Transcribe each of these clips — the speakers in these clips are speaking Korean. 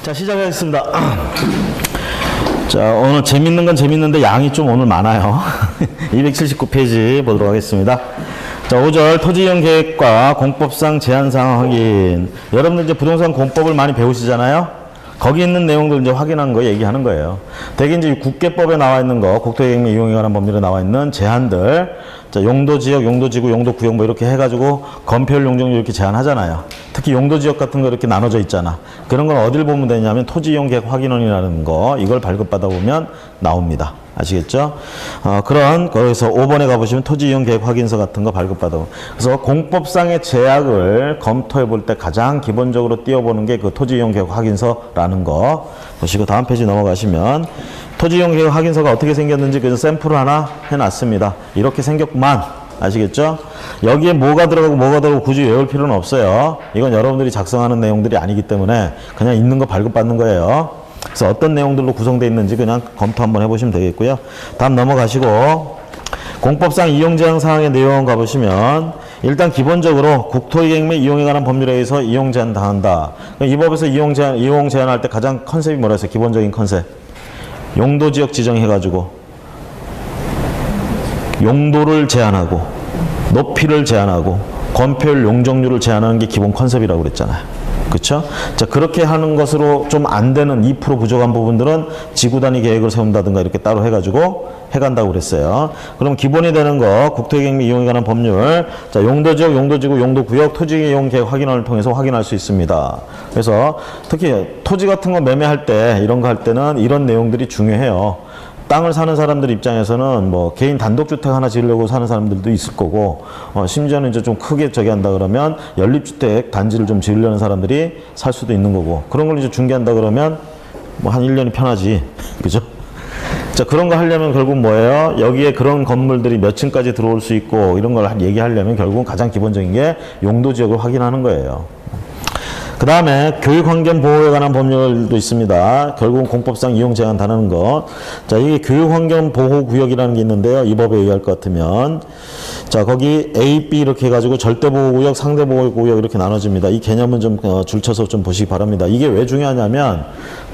자, 시작하겠습니다. 자, 오늘 재밌는 건 재밌는데 양이 좀 오늘 많아요. 279페이지 보도록 하겠습니다. 자, 5절 토지이용 계획과 공법상 제한사항 확인. 여러분들 이제 부동산 공법을 많이 배우시잖아요. 거기 있는 내용들 이제 확인한 거 얘기하는 거예요. 대개 이제 국계법에 나와 있는 거, 국토계획 이용에 관한 법률에 나와 있는 제한들, 자, 용도지역, 용도지구, 용도구역 뭐 이렇게 해가지고 건폐율, 용적률 이렇게 제한하잖아요. 특히 용도지역 같은 거 이렇게 나눠져 있잖아. 그런 건 어딜 보면 되냐면 토지이용 계획 확인원이라는 거, 이걸 발급받아 보면 나옵니다. 아시겠죠? 거기서 5번에 가보시면 토지이용 계획 확인서 같은 거 발급받아. 그래서 공법상의 제약을 검토해 볼 때 가장 기본적으로 띄워보는 게 그 토지이용 계획 확인서라는 거 보시고 다음 페이지 넘어가시면 토지이용 계획 확인서가 어떻게 생겼는지 그 샘플을 하나 해놨습니다. 이렇게 생겼구만. 아시겠죠? 여기에 뭐가 들어가고 굳이 외울 필요는 없어요. 이건 여러분들이 작성하는 내용들이 아니기 때문에 그냥 있는 거 발급받는 거예요. 그래서 어떤 내용들로 구성되어 있는지 그냥 검토 한번 해보시면 되겠고요. 다음 넘어가시고 공법상 이용제한 사항의 내용 가보시면 일단 기본적으로 국토이객 및 이용에 관한 법률에 의해서 이용제한 당한다. 이 법에서 이용 제한할 때 가장 컨셉이 뭐라 했어요? 기본적인 컨셉. 용도지역 지정해가지고 용도를 제한하고 높이를 제한하고 건폐율 용적률을 제한하는 게 기본 컨셉이라고 그랬잖아요. 그렇죠? 자, 그렇게 하는 것으로 좀 안 되는 2% 부족한 부분들은 지구 단위 계획을 세운다든가 이렇게 따로 해가지고 해간다고 그랬어요. 그럼 기본이 되는 거 국토계획 및 이용에 관한 법률, 자, 용도지역, 용도지구, 용도구역, 토지이용 계획 확인원을 통해서 확인할 수 있습니다. 그래서 특히 토지 같은 거 매매할 때 이런 거 할 때는 이런 내용들이 중요해요. 땅을 사는 사람들 입장에서는 뭐 개인 단독주택 하나 지으려고 사는 사람들도 있을 거고, 심지어는 이제 좀 크게 저기 한다 그러면 연립주택 단지를 좀 지으려는 사람들이 살 수도 있는 거고, 그런 걸 이제 중개한다 그러면 뭐 한 1년이 편하지. 그죠? 자, 그런 거 하려면 결국 뭐예요? 여기에 그런 건물들이 몇 층까지 들어올 수 있고 이런 걸 얘기하려면 결국은 가장 기본적인 게 용도지역을 확인하는 거예요. 그 다음에 교육환경 보호에 관한 법률도 있습니다. 결국은 공법상 이용 제한 다루는 거. 자, 이게 교육환경 보호구역이라는 게 있는데요. 이 법에 의할 것 같으면. 자, 거기 A, B 이렇게 해가지고 절대보호구역, 상대보호구역 이렇게 나눠집니다. 이 개념은 좀 줄쳐서 좀 보시기 바랍니다. 이게 왜 중요하냐면,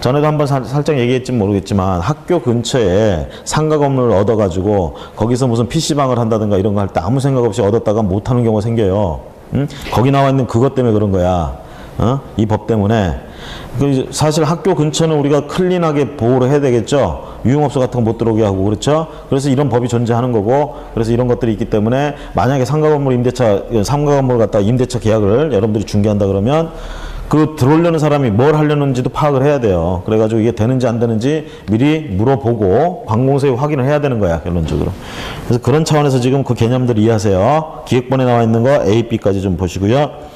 전에도 한번 살짝 얘기했지 모르겠지만 학교 근처에 상가 건물을 얻어가지고 거기서 무슨 PC방을 한다든가 이런 거 할 때 아무 생각 없이 얻었다가 못하는 경우가 생겨요. 응? 거기 나와 있는 그것 때문에 그런 거야. 이 법 때문에. 사실 학교 근처는 우리가 클린하게 보호를 해야 되겠죠. 유흥업소 같은 거 못 들어오게 하고, 그렇죠? 그래서 이런 법이 존재하는 거고, 그래서 이런 것들이 있기 때문에 만약에 상가 건물 갖다가 임대차 계약을 여러분들이 중개한다 그러면 그 들어오려는 사람이 뭘 하려는지도 파악을 해야 돼요. 그래가지고 이게 되는지 안 되는지 미리 물어보고 관공서에 확인을 해야 되는 거야, 결론적으로. 그래서 그런 차원에서 지금 그 개념들 이해하세요. 기획본에 나와 있는 거 A, B까지 좀 보시고요.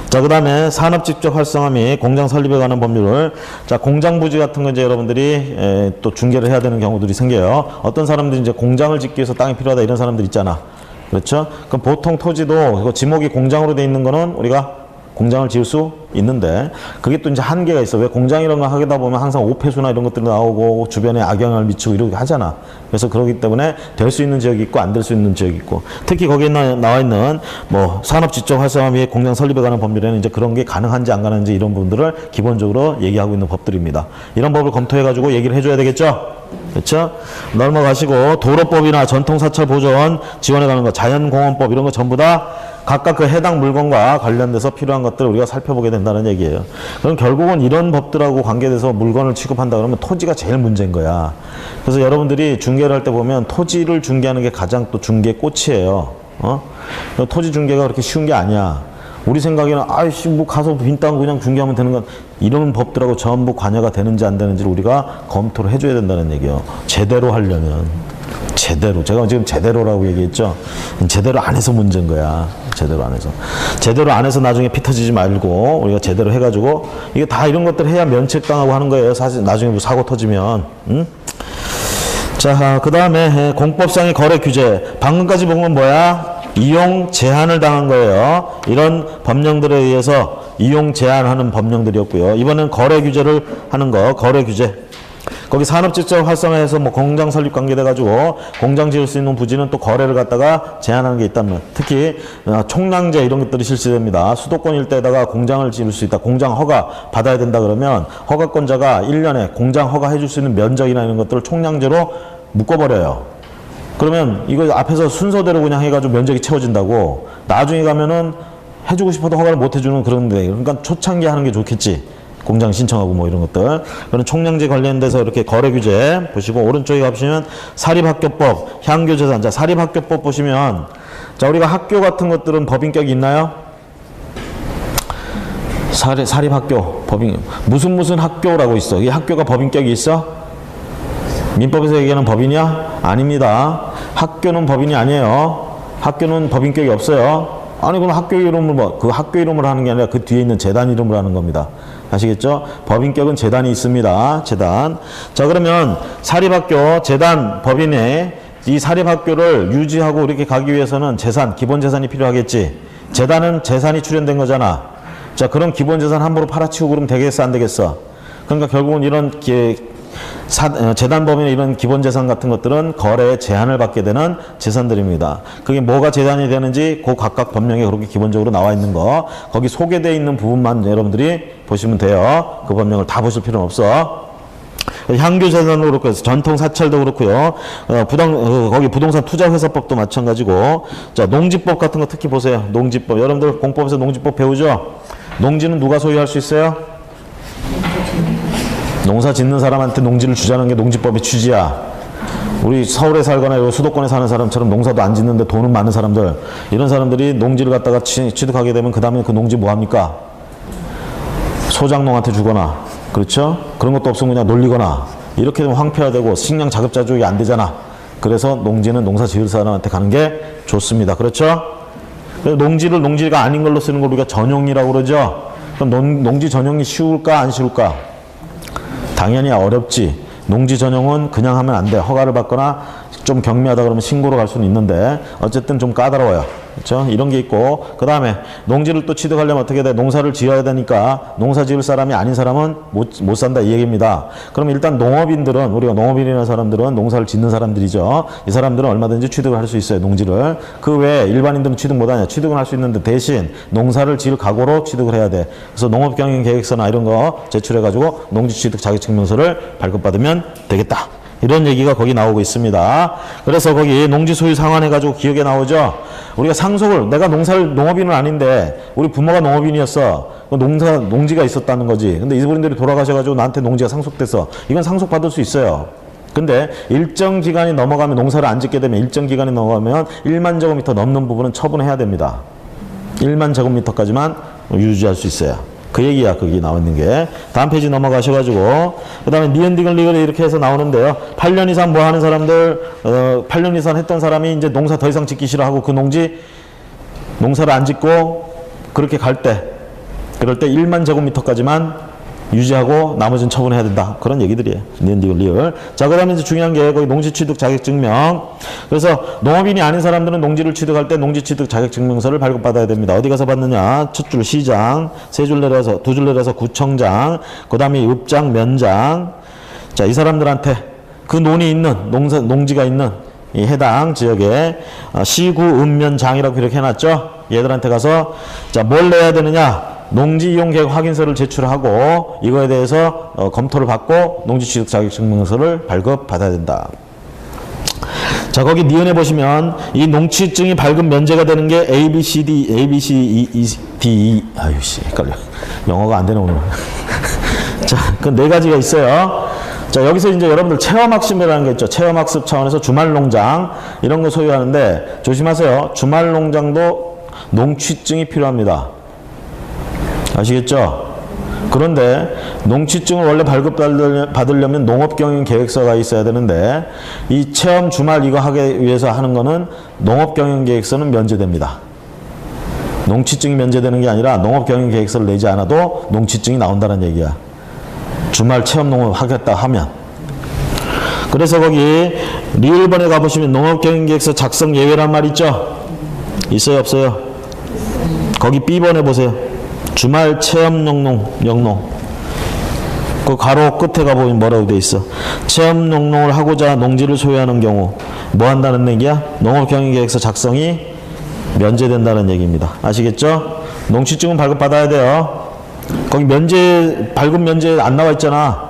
자, 그 다음에 산업직접 활성화 및 공장 설립에 관한 법률을, 자, 공장 부지 같은 거 이제 여러분들이 또 중개를 해야 되는 경우들이 생겨요. 어떤 사람들이 이제 공장을 짓기 위해서 땅이 필요하다 이런 사람들 있잖아. 그렇죠? 그럼 보통 토지도 지목이 공장으로 돼 있는 거는 우리가 공장을 지을 수 있는데, 그게 또 이제 한계가 있어. 왜 공장 이런 거 하다 보면 항상 오폐수나 이런 것들이 나오고 주변에 악영향을 미치고 이렇게 하잖아. 그래서 그렇기 때문에 될 수 있는 지역이 있고 안 될 수 있는 지역이 있고, 특히 거기에 나와 있는 뭐 산업 지적 활성화 및 공장 설립에 관한 법률에는 이제 그런 게 가능한지 안 가능한지 이런 부분들을 기본적으로 얘기하고 있는 법들입니다. 이런 법을 검토해가지고 얘기를 해줘야 되겠죠? 그렇죠? 넘어가시고 도로법이나 전통사찰 보존 지원에 관한 거, 자연공원법 이런 거 전부 다 각각 그 해당 물건과 관련돼서 필요한 것들을 우리가 살펴보게 된다는 얘기예요. 그럼 결국은 이런 법들하고 관계돼서 물건을 취급한다 그러면 토지가 제일 문제인 거야. 그래서 여러분들이 중개를 할 때 보면 토지를 중개하는 게 가장 또 중개 꽃이에요. 토지 중개가 그렇게 쉬운 게 아니야. 우리 생각에는 아이씨 뭐 가서 빈 땅 그냥 중개하면 되는 건, 이런 법들하고 전부 관여가 되는지 안 되는지를 우리가 검토를 해줘야 된다는 얘기예요. 제대로 하려면. 제대로. 제가 지금 제대로라고 얘기했죠. 제대로 안 해서 문제인 거야. 제대로 안 해서. 제대로 안 해서 나중에 피 터지지 말고 우리가 제대로 해가지고 이게 다 이런 것들 해야 면책당하고 하는 거예요. 사실 나중에 뭐 사고 터지면. 응? 자, 그 다음에 공법상의 거래 규제. 방금까지 본 건 뭐야? 이용 제한을 당한 거예요. 이런 법령들에 의해서 이용 제한하는 법령들이었고요. 이번엔 거래 규제를 하는 거, 거래 규제. 거기 산업직접 활성화해서 뭐 공장 설립 관계돼가지고 공장 지을 수 있는 부지는 또 거래를 갖다가 제한하는 게 있다면, 특히 총량제 이런 것들이 실시됩니다. 수도권 일대에다가 공장을 지을 수 있다, 공장 허가 받아야 된다 그러면 허가권자가 1년에 공장 허가 해줄 수 있는 면적이나 이런 것들을 총량제로 묶어버려요. 그러면 이거 앞에서 순서대로 그냥 해가지고 면적이 채워진다고, 나중에 가면은 해주고 싶어도 허가를 못 해주는 그런데, 그러니까 초창기 하는 게 좋겠지. 공장 신청하고 뭐 이런 것들. 그런 총량제 관련돼서 이렇게 거래 규제 보시고, 오른쪽에 가보시면 사립학교법, 향교재산. 자, 사립학교법 보시면, 자, 우리가 학교 같은 것들은 법인격이 있나요? 사립학교, 무슨 학교라고 있어. 이 학교가 법인격이 있어? 민법에서 얘기하는 법인이야? 아닙니다. 학교는 법인이 아니에요. 학교는 법인격이 없어요. 아니, 그럼 학교 이름을 그 학교 이름으로 하는 게 아니라 그 뒤에 있는 재단 이름으로 하는 겁니다. 아시겠죠? 법인격은 재단이 있습니다. 재단. 자, 그러면 사립학교, 재단, 법인에 이 사립학교를 유지하고 이렇게 가기 위해서는 재산, 기본 재산이 필요하겠지. 재단은 재산이 출연된 거잖아. 자, 그럼 기본 재산 함부로 팔아치우고 그러면 되겠어, 안 되겠어? 그러니까 결국은 이런 재단 법인의 이런 기본 재산 같은 것들은 거래에 제한을 받게 되는 재산들입니다. 그게 뭐가 재단이 되는지 그 각각 법령에 그렇게 기본적으로 나와 있는 거, 거기 소개되어 있는 부분만 여러분들이 보시면 돼요. 그 법령을 다 보실 필요는 없어. 향교재산도 그렇고 해서 전통사찰도 그렇고요. 거기 부동산 투자회사법도 마찬가지고. 자, 농지법 같은 거 특히 보세요. 농지법. 여러분들 공법에서 농지법 배우죠? 농지는 누가 소유할 수 있어요? 농사 짓는 사람한테 농지를 주자는 게 농지법의 취지야. 우리 서울에 살거나 수도권에 사는 사람처럼 농사도 안 짓는데 돈은 많은 사람들, 이런 사람들이 농지를 갖다가 취득하게 되면 그 다음에 그 농지 뭐 합니까? 소장농한테 주거나, 그렇죠? 그런 것도 없으면 그냥 놀리거나, 이렇게 되면 황폐화되고 식량 자급자족이 안 되잖아. 그래서 농지는 농사 지을 사람한테 가는 게 좋습니다. 그렇죠? 농지를 농지가 아닌 걸로 쓰는 걸 우리가 전용이라고 그러죠? 그럼 농지 전용이 쉬울까 안 쉬울까? 당연히 어렵지. 농지 전용은 그냥 하면 안 돼. 허가를 받거나 좀 경미하다 그러면 신고로 갈 수는 있는데 어쨌든 좀 까다로워요. 그렇죠? 이런 게 있고, 그 다음에 농지를 또 취득하려면 어떻게 돼? 농사를 지어야 되니까 농사 지을 사람이 아닌 사람은 못 산다 이 얘기입니다. 그럼 일단 농업인들은, 우리가 농업인이라는 사람들은 농사를 짓는 사람들이죠. 이 사람들은 얼마든지 취득을 할 수 있어요. 농지를. 그 외에 일반인들은 취득 못하냐? 취득은 할 수 있는데 대신 농사를 지을 각오로 취득을 해야 돼. 그래서 농업경영계획서나 이런 거 제출해가지고 농지취득 자격증명서를 발급받으면 되겠다. 이런 얘기가 거기 나오고 있습니다. 그래서 거기 농지 소유 상환해가지고 기억에 나오죠. 우리가 상속을, 내가 농업인은 아닌데 우리 부모가 농업인이었어. 농지가 있었다는 거지. 근데 이분들이 돌아가셔가지고 나한테 농지가 상속됐어. 이건 상속받을 수 있어요. 근데 일정 기간이 넘어가면, 농사를 안 짓게 되면 일정 기간이 넘어가면 1만 제곱미터 넘는 부분은 처분해야 됩니다. 1만 제곱미터까지만 유지할 수 있어요. 그 얘기야, 거기 나와 있는 게. 다음 페이지 넘어가셔가지고, 그 다음에 니은디글 리글 이렇게 해서 나오는데요. 8년 이상 뭐 하는 사람들, 8년 이상 했던 사람이 이제 농사 더 이상 짓기 싫어하고 그 농사를 안 짓고 그렇게 갈 때, 그럴 때 1만 제곱미터까지만 유지하고 나머지는 처분해야 된다. 그런 얘기들이에요. 니은디글 리을. 자, 그 다음에 이제 중요한 게 거기 농지취득 자격증명. 그래서 농업인이 아닌 사람들은 농지를 취득할 때 농지취득 자격증명서를 발급받아야 됩니다. 어디 가서 받느냐? 첫 줄 시장, 세 줄 내려서, 두 줄 내려서 구청장, 그 다음에 읍장, 면장. 자, 이 사람들한테 그 논이 있는, 농지가 있는 이 해당 지역에 시구, 읍면장이라고 이렇게 해놨죠? 얘들한테 가서, 자, 뭘 내야 되느냐? 농지 이용 계획 확인서를 제출하고 이거에 대해서 검토를 받고 농지취득 자격증명서를 발급받아야 된다. 자, 거기 니은에 보시면 이 농취증이 발급 면제가 되는 게 A, B, C, D, 아유씨, 헷갈려. 영어가 안 되네, 오늘. 자, 그 네 가지가 있어요. 자, 여기서 이제 여러분들 체험학습이라는 게 있죠. 체험학습 차원에서 주말농장, 이런 거 소유하는데 조심하세요. 주말농장도 농취증이 필요합니다. 아시겠죠? 그런데 농취증을 원래 발급받으려면 농업경영계획서가 있어야 되는데 이 체험 주말 이거 하기 위해서 하는 거는 농업경영계획서는 면제됩니다. 농취증이 면제되는 게 아니라 농업경영계획서를 내지 않아도 농취증이 나온다는 얘기야. 주말 체험 농업 하겠다 하면. 그래서 거기 리을번에 가보시면 농업경영계획서 작성 예외란 말 있죠? 있어요, 없어요? 거기 B번에 보세요. 주말 체험 영농. 그 가로 끝에 가보면 뭐라고 돼 있어? 체험 농농을 하고자 농지를 소유하는 경우 뭐 한다는 얘기야? 농업경영계획서 작성이 면제된다는 얘기입니다. 아시겠죠? 농취증은 발급받아야 돼요. 거기 면제, 발급 면제 안 나와 있잖아.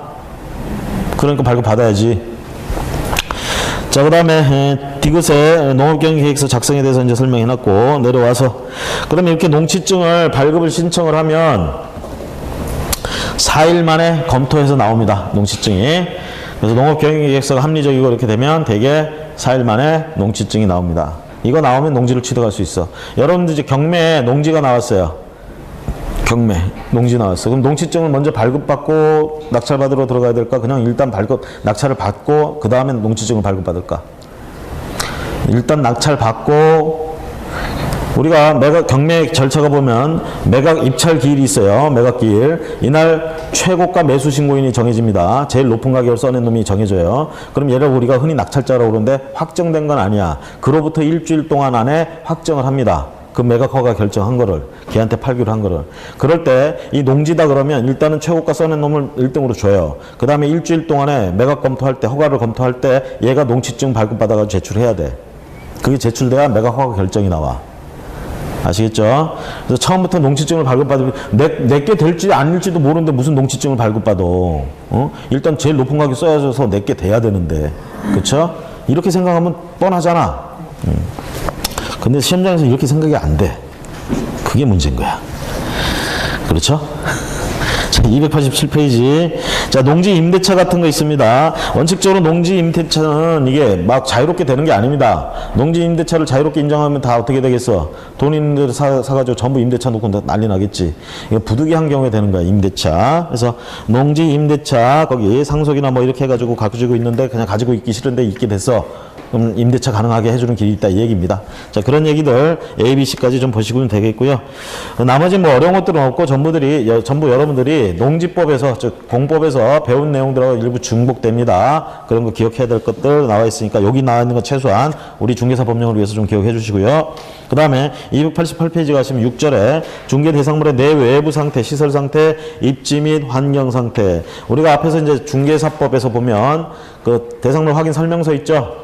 그러니까 발급받아야지. 자, 그 다음에 디귿의 농업경영계획서 작성에 대해서 이제 설명해놨고 내려와서 그러면 이렇게 농취증을 발급을 신청을 하면 4일 만에 검토해서 나옵니다. 농취증이. 그래서 농업경영계획서가 합리적이고 이렇게 되면 대개 4일 만에 농취증이 나옵니다. 이거 나오면 농지를 취득할 수 있어. 여러분들 이제 경매에 농지가 나왔어요. 경매 농지 나왔어. 그럼 농취증을 먼저 발급받고 낙찰받으러 들어가야 될까? 그냥 일단 낙찰을 받고 그 다음에 농취증을 발급받을까? 일단 낙찰 받고 우리가 매각 경매 절차가 보면 매각 입찰 기일이 있어요. 매각 기일. 이날 최고가 매수 신고인이 정해집니다. 제일 높은 가격을 써낸 놈이 정해져요. 그럼 얘를 우리가 흔히 낙찰자라고 그러는데 확정된 건 아니야. 그로부터 일주일 동안 안에 확정을 합니다. 그 매각 허가 결정한 거를 걔한테 팔기로 한 거를. 그럴 때 이 농지다 그러면 일단은 최고가 써낸 놈을 1등으로 줘요. 그 다음에 일주일 동안에 매각 검토할 때 허가를 검토할 때 얘가 농취증 발급받아가지고 제출해야 돼. 그게 제출돼야 매각 허가 결정이 나와. 아시겠죠? 그래서 처음부터 농취증을 발급받으면 내게 될지 아닐지도 모르는데 무슨 농취증을 발급받아. 일단 제일 높은 가격 써야져서 내게 돼야 되는데. 그쵸? 이렇게 생각하면 뻔하잖아. 근데 시험장에서 이렇게 생각이 안 돼. 그게 문제인 거야. 그렇죠? 자, 287페이지. 자, 농지 임대차 같은 거 있습니다. 원칙적으로 농지 임대차는 이게 막 자유롭게 되는 게 아닙니다. 농지 임대차를 자유롭게 인정하면 다 어떻게 되겠어? 돈 있는 데를 사가지고 전부 임대차 놓고 난리 나겠지. 이거 부득이한 경우에 되는 거야, 임대차. 그래서 농지 임대차, 거기 상속이나 뭐 이렇게 해가지고 가지고 있는데 그냥 가지고 있기 싫은데 있게 됐어. 그럼 임대차 가능하게 해주는 길이 있다 이 얘기입니다. 자, 그런 얘기들 A, B, C까지 좀 보시면 되겠고요. 나머지 뭐 어려운 것들은 없고 전부 여러분들이 농지법에서 즉 공법에서 배운 내용들하고 일부 중복됩니다. 그런 거 기억해야 될 것들 나와 있으니까 여기 나와 있는 거 최소한 우리 중개사 법령을 위해서 좀 기억해 주시고요. 그 다음에 288페이지 가시면 6절에 중개 대상물의 내외부 상태, 시설 상태, 입지 및 환경 상태. 우리가 앞에서 이제 중개사법에서 보면 그 대상물 확인 설명서 있죠?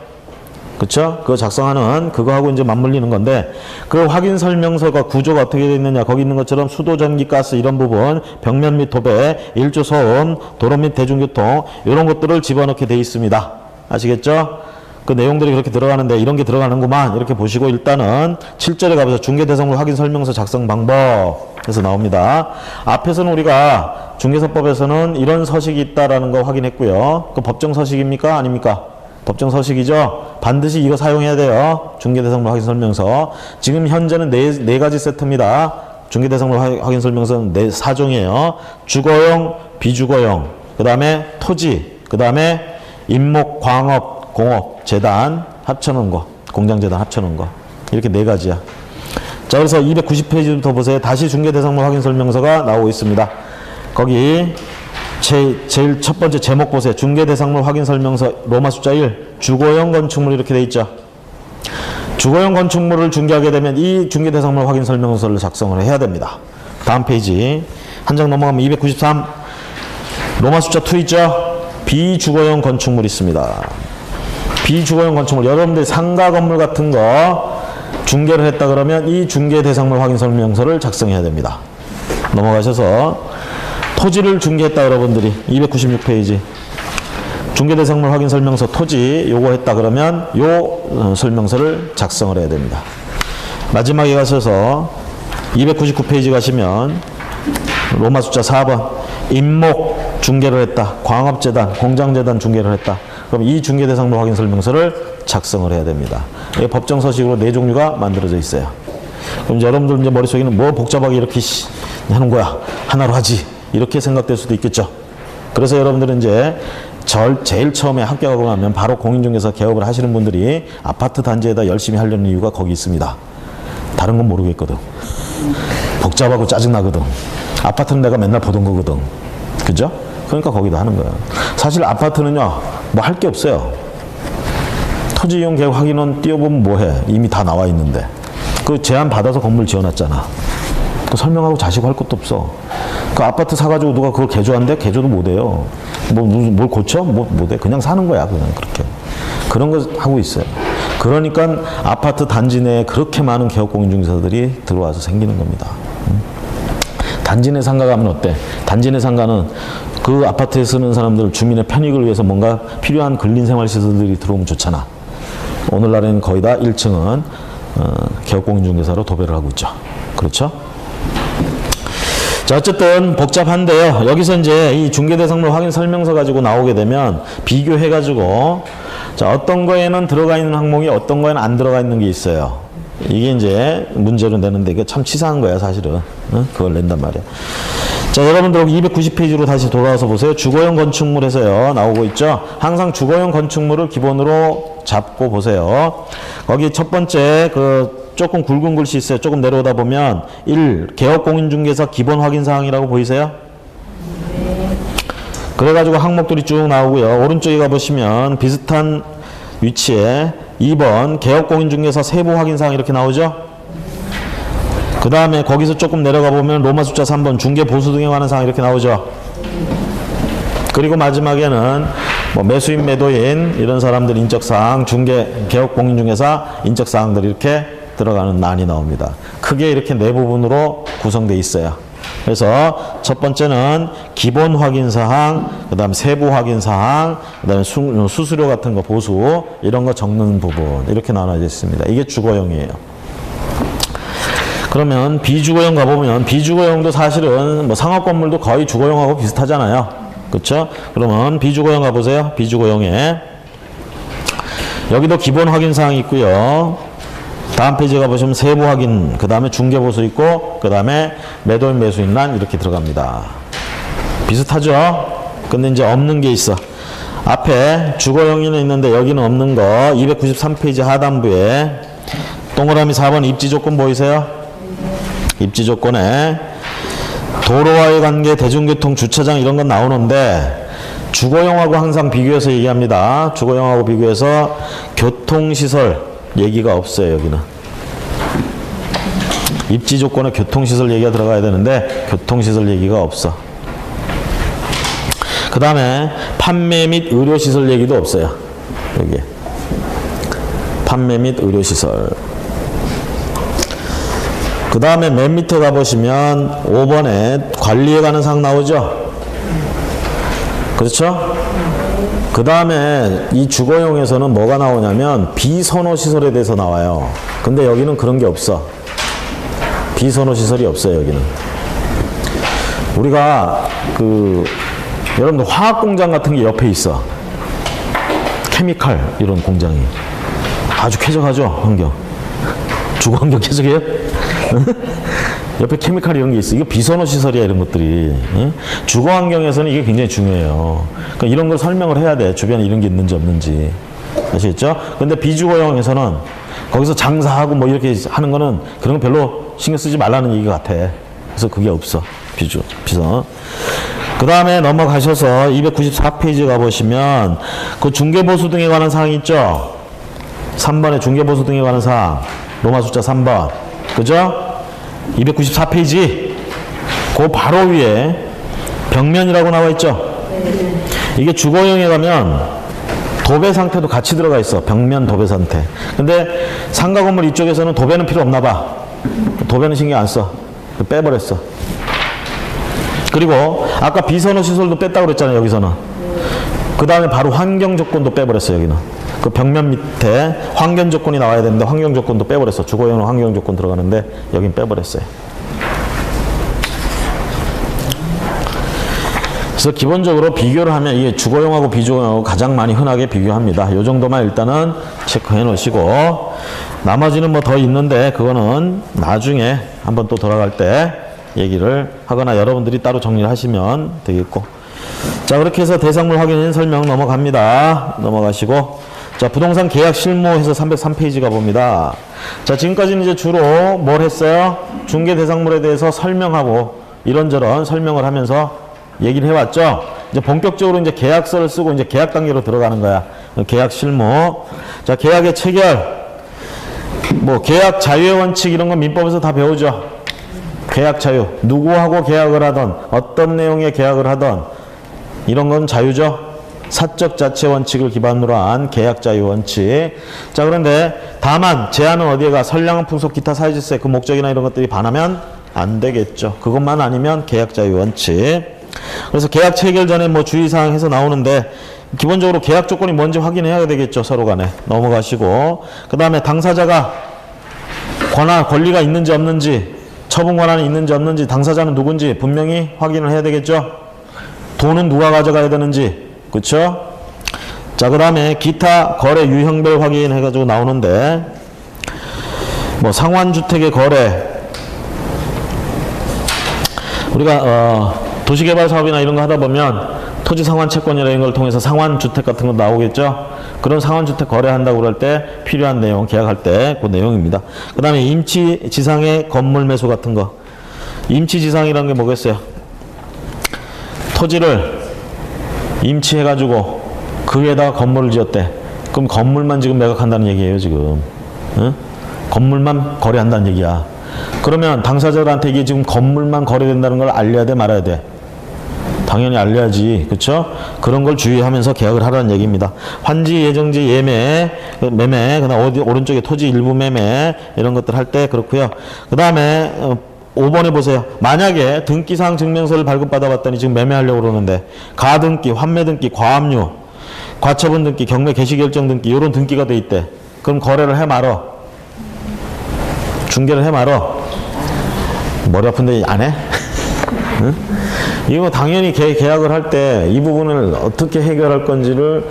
그쵸? 그거 작성하는 그거하고 이제 맞물리는 건데 그 확인 설명서가 구조가 어떻게 되어 있느냐 거기 있는 것처럼 수도, 전기, 가스 이런 부분 벽면 및 도배, 일조 소음, 도로 및 대중교통 이런 것들을 집어넣게 되어 있습니다. 아시겠죠? 그 내용들이 그렇게 들어가는데 이런 게 들어가는구만 이렇게 보시고 일단은 7절에 가보자. 중개대상물 확인 설명서 작성 방법 해서 나옵니다. 앞에서는 우리가 중개사법에서는 이런 서식이 있다라는 거 확인했고요. 그 법정 서식입니까? 아닙니까? 법정 서식이죠. 반드시 이거 사용해야 돼요. 중개대상물 확인 설명서. 지금 현재는 네 가지 세트입니다. 중개대상물 확인 설명서는 4종이에요. 주거용, 비주거용, 그 다음에 토지, 그 다음에 임목, 광업, 공업, 재단 합쳐놓은 거, 공장재단 합쳐놓은 거. 이렇게 4가지야. 자, 그래서 290페이지부터 보세요. 다시 중개대상물 확인 설명서가 나오고 있습니다. 거기 제일 첫 번째 제목 보세요. 중개대상물 확인 설명서 로마 숫자 1 주거용 건축물 이렇게 돼 있죠. 주거용 건축물을 중개하게 되면 이 중개대상물 확인 설명서를 작성을 해야 됩니다. 다음 페이지 한 장 넘어가면 293 로마 숫자 2 있죠. 비주거용 건축물 있습니다. 비주거용 건축물 여러분들 상가 건물 같은 거 중개를 했다 그러면 이 중개대상물 확인 설명서를 작성해야 됩니다. 넘어가셔서 토지를 중개했다 여러분들이 296페이지 중개대상물 확인 설명서 토지 요거 했다 그러면 요 설명서를 작성을 해야 됩니다. 마지막에 가셔서 299페이지 가시면 로마 숫자 4번 임목 중개를 했다. 광업재단, 공장재단 중개를 했다. 그럼 이 중개대상물 확인 설명서를 작성을 해야 됩니다. 이게 법정 서식으로 4종류가 만들어져 있어요. 그럼 여러분들 이제 머릿속에는 뭐 복잡하게 이렇게 하는 거야. 하나로 하지. 이렇게 생각될 수도 있겠죠. 그래서 여러분들은 이제 제일 처음에 합격하고 나면 바로 공인중개사 개업을 하시는 분들이 아파트 단지에다 열심히 하려는 이유가 거기 있습니다. 다른 건 모르겠거든. 복잡하고 짜증나거든. 아파트는 내가 맨날 보던 거거든. 그죠? 그러니까 거기다 하는 거야. 사실 아파트는요, 뭐 할 게 없어요. 토지 이용 계획 확인원 띄워보면 뭐해? 이미 다 나와 있는데. 그 제안 받아서 건물 지어놨잖아. 그 설명하고 자시고 할 것도 없어. 그 아파트 사가지고 누가 그걸 개조한대? 개조도 못해요. 뭘 고쳐? 못해. 그냥 사는 거야. 그냥 그렇게. 그런 거 하고 있어요. 그러니까 아파트 단지 내에 그렇게 많은 개업공인중개사들이 들어와서 생기는 겁니다. 단지 내 상가 가면 어때? 단지 내 상가는 그 아파트에 쓰는 사람들 주민의 편익을 위해서 뭔가 필요한 근린생활시설들이 들어오면 좋잖아. 오늘날에는 거의 다 1층은 개업공인중개사로 도배를 하고 있죠. 그렇죠? 자, 어쨌든 복잡한데요. 여기서 이제 이 중개대상물 확인 설명서 가지고 나오게 되면 비교해가지고 자, 어떤 거에는 들어가 있는 항목이 어떤 거에는 안 들어가 있는 게 있어요. 이게 이제 문제로 내는데 이게 참 치사한 거야, 사실은. 그걸 낸단 말이야. 자, 여러분들 290페이지로 다시 돌아와서 보세요. 주거용 건축물에서요, 나오고 있죠. 항상 주거용 건축물을 기본으로 잡고 보세요. 거기 첫 번째 조금 굵은 글씨 있어요. 조금 내려오다 보면 1. 개업공인중개사 기본 확인사항이라고 보이세요? 그래가지고 항목들이 쭉 나오고요. 오른쪽에 가보시면 비슷한 위치에 2번 개업공인중개사 세부 확인사항 이렇게 나오죠? 그 다음에 거기서 조금 내려가 보면 로마 숫자 3번 중개보수 등에 관한 사항 이렇게 나오죠? 그리고 마지막에는 뭐 매수인, 매도인 이런 사람들 인적사항, 개업공인중개사 인적사항들이 이렇게 들어가는 난이 나옵니다. 크게 이렇게 네 부분으로 구성되어 있어요. 그래서 첫 번째는 기본 확인사항, 그 다음 세부 확인사항, 그 다음에 수수료 같은 거 보수 이런 거 적는 부분 이렇게 나눠져 있습니다. 이게 주거용이에요. 그러면 비주거용 가보면 비주거용도 사실은 뭐 상업건물도 거의 주거용하고 비슷하잖아요. 그렇죠? 그러면 비주거용 가보세요. 비주거용에 여기도 기본 확인사항이 있고요. 다음 페이지 가보시면 세부 확인, 그 다음에 중개보수 있고, 그 다음에 매도인 매수인란 이렇게 들어갑니다. 비슷하죠? 근데 이제 없는 게 있어. 앞에 주거용이는 있는데 여기는 없는 거 293페이지 하단부에 동그라미 4번 입지조건 보이세요? 입지조건에 도로와의 관계, 대중교통, 주차장 이런 건 나오는데 주거용하고 항상 비교해서 얘기합니다. 주거용하고 비교해서 교통시설 얘기가 없어요. 여기는 입지 조건에 교통시설 얘기가 들어가야 되는데 교통시설 얘기가 없어. 그 다음에 판매 및 의료시설 얘기도 없어요. 여기에 판매 및 의료시설. 그 다음에 맨 밑에 가보시면 5번에 관리에 관한 사항 나오죠. 그렇죠? 그 다음에 이 주거용에서는 뭐가 나오냐면 비선호시설에 대해서 나와요. 근데 여기는 그런 게 없어. 비선호시설이 없어요. 여기는 우리가 여러분들 화학공장 같은 게 옆에 있어. 케미칼 이런 공장이 아주 쾌적하죠. 환경. 주거환경 쾌적해요? 옆에 케미칼 이런 게 있어. 이거 비선호시설이야, 이런 것들이. 주거 환경에서는 이게 굉장히 중요해요. 그러니까 이런 걸 설명을 해야 돼. 주변에 이런 게 있는지 없는지. 아시겠죠? 근데 비주거형에서는 거기서 장사하고 뭐 이렇게 하는 거는 그런 거 별로 신경 쓰지 말라는 얘기 같아. 그래서 그게 없어. 비선. 그 다음에 넘어가셔서 294페이지 가보시면 그 중개보수 등에 관한 사항이 있죠? 3번에 중개보수 등에 관한 사항. 로마 숫자 3번. 그죠? 294페이지 그 바로 위에 벽면이라고 나와 있죠. 이게 주거용에 가면 도배 상태도 같이 들어가 있어. 벽면 도배 상태. 근데 상가 건물 이쪽에서는 도배는 필요 없나 봐. 도배는 신경 안 써. 빼버렸어. 그리고 아까 비선호 시설도 뺐다고 그랬잖아요. 여기서는. 그 다음에 바로 환경 조건도 빼버렸어요. 여기는. 그 벽면 밑에 환경 조건이 나와야 되는데 환경 조건도 빼버렸어. 주거용은 환경 조건 들어가는데 여긴 빼버렸어요. 그래서 기본적으로 비교를 하면 이게 주거용하고 비주거용하고 가장 많이 흔하게 비교합니다. 이 정도만 일단은 체크해 놓으시고 나머지는 뭐 더 있는데 그거는 나중에 한번 또 돌아갈 때 얘기를 하거나 여러분들이 따로 정리를 하시면 되겠고. 자, 그렇게 해서 대상물 확인 설명 넘어갑니다. 넘어가시고 자, 부동산 계약 실무해서 303페이지 가봅니다. 자, 지금까지는 이제 주로 뭘 했어요? 중개 대상물에 대해서 설명하고 이런저런 설명을 하면서 얘기를 해왔죠? 이제 본격적으로 이제 계약서를 쓰고 이제 계약 단계로 들어가는 거야. 계약 실무. 자, 계약의 체결. 뭐, 계약 자유의 원칙 이런 건 민법에서 다 배우죠? 계약 자유. 누구하고 계약을 하던 어떤 내용의 계약을 하던 이런 건 자유죠. 사적 자체 원칙을 기반으로 한 계약 자유 원칙. 자, 그런데 다만 제한은 어디에가 선량한 풍속 기타 사회질서 그 목적이나 이런 것들이 반하면 안 되겠죠. 그것만 아니면 계약 자유 원칙. 그래서 계약 체결 전에 뭐 주의사항 해서 나오는데 기본적으로 계약 조건이 뭔지 확인해야 되겠죠. 서로 간에. 넘어가시고. 그 다음에 당사자가 권리가 있는지 없는지, 처분 권한이 있는지 없는지, 당사자는 누군지 분명히 확인을 해야 되겠죠. 돈은 누가 가져가야 되는지. 그쵸? 자, 그 다음에 기타 거래 유형별 확인해가지고 나오는데, 뭐 상환주택의 거래, 우리가 도시개발 사업이나 이런 거 하다 보면 토지 상환 채권이나 이런 걸 통해서 상환주택 같은 거 나오겠죠. 그런 상환주택 거래한다고 그럴 때 필요한 내용, 계약할 때 그 내용입니다. 그 다음에 임치지상의 건물 매수 같은 거. 임치지상이라는 게 뭐겠어요? 토지를 임치해가지고 그 위에다가 건물을 지었대. 그럼 건물만 지금 매각한다는 얘기예요, 지금. 응? 건물만 거래한다는 얘기야. 그러면 당사자들한테 이게 지금 건물만 거래된다는 걸 알려야 돼, 말아야 돼? 당연히 알려야지. 그쵸? 그런 걸 주의하면서 계약을 하라는 얘기입니다. 환지, 예정지, 예매, 매매, 그 다음 오른쪽에 토지 일부 매매, 이런 것들 할 때 그렇고요. 그 다음에 5번에 보세요. 만약에 등기사항 증명서를 발급받아 봤더니 지금 매매하려고 그러는데 가등기, 환매등기, 과압류, 과처분 등기, 경매 개시결정 등기 이런 등기가 돼 있대. 그럼 거래를 해 말어? 중개를 해 말어? 머리 아픈데 안 해? 응? 이거 당연히 계약을 할 때 이 부분을 어떻게 해결할 건지를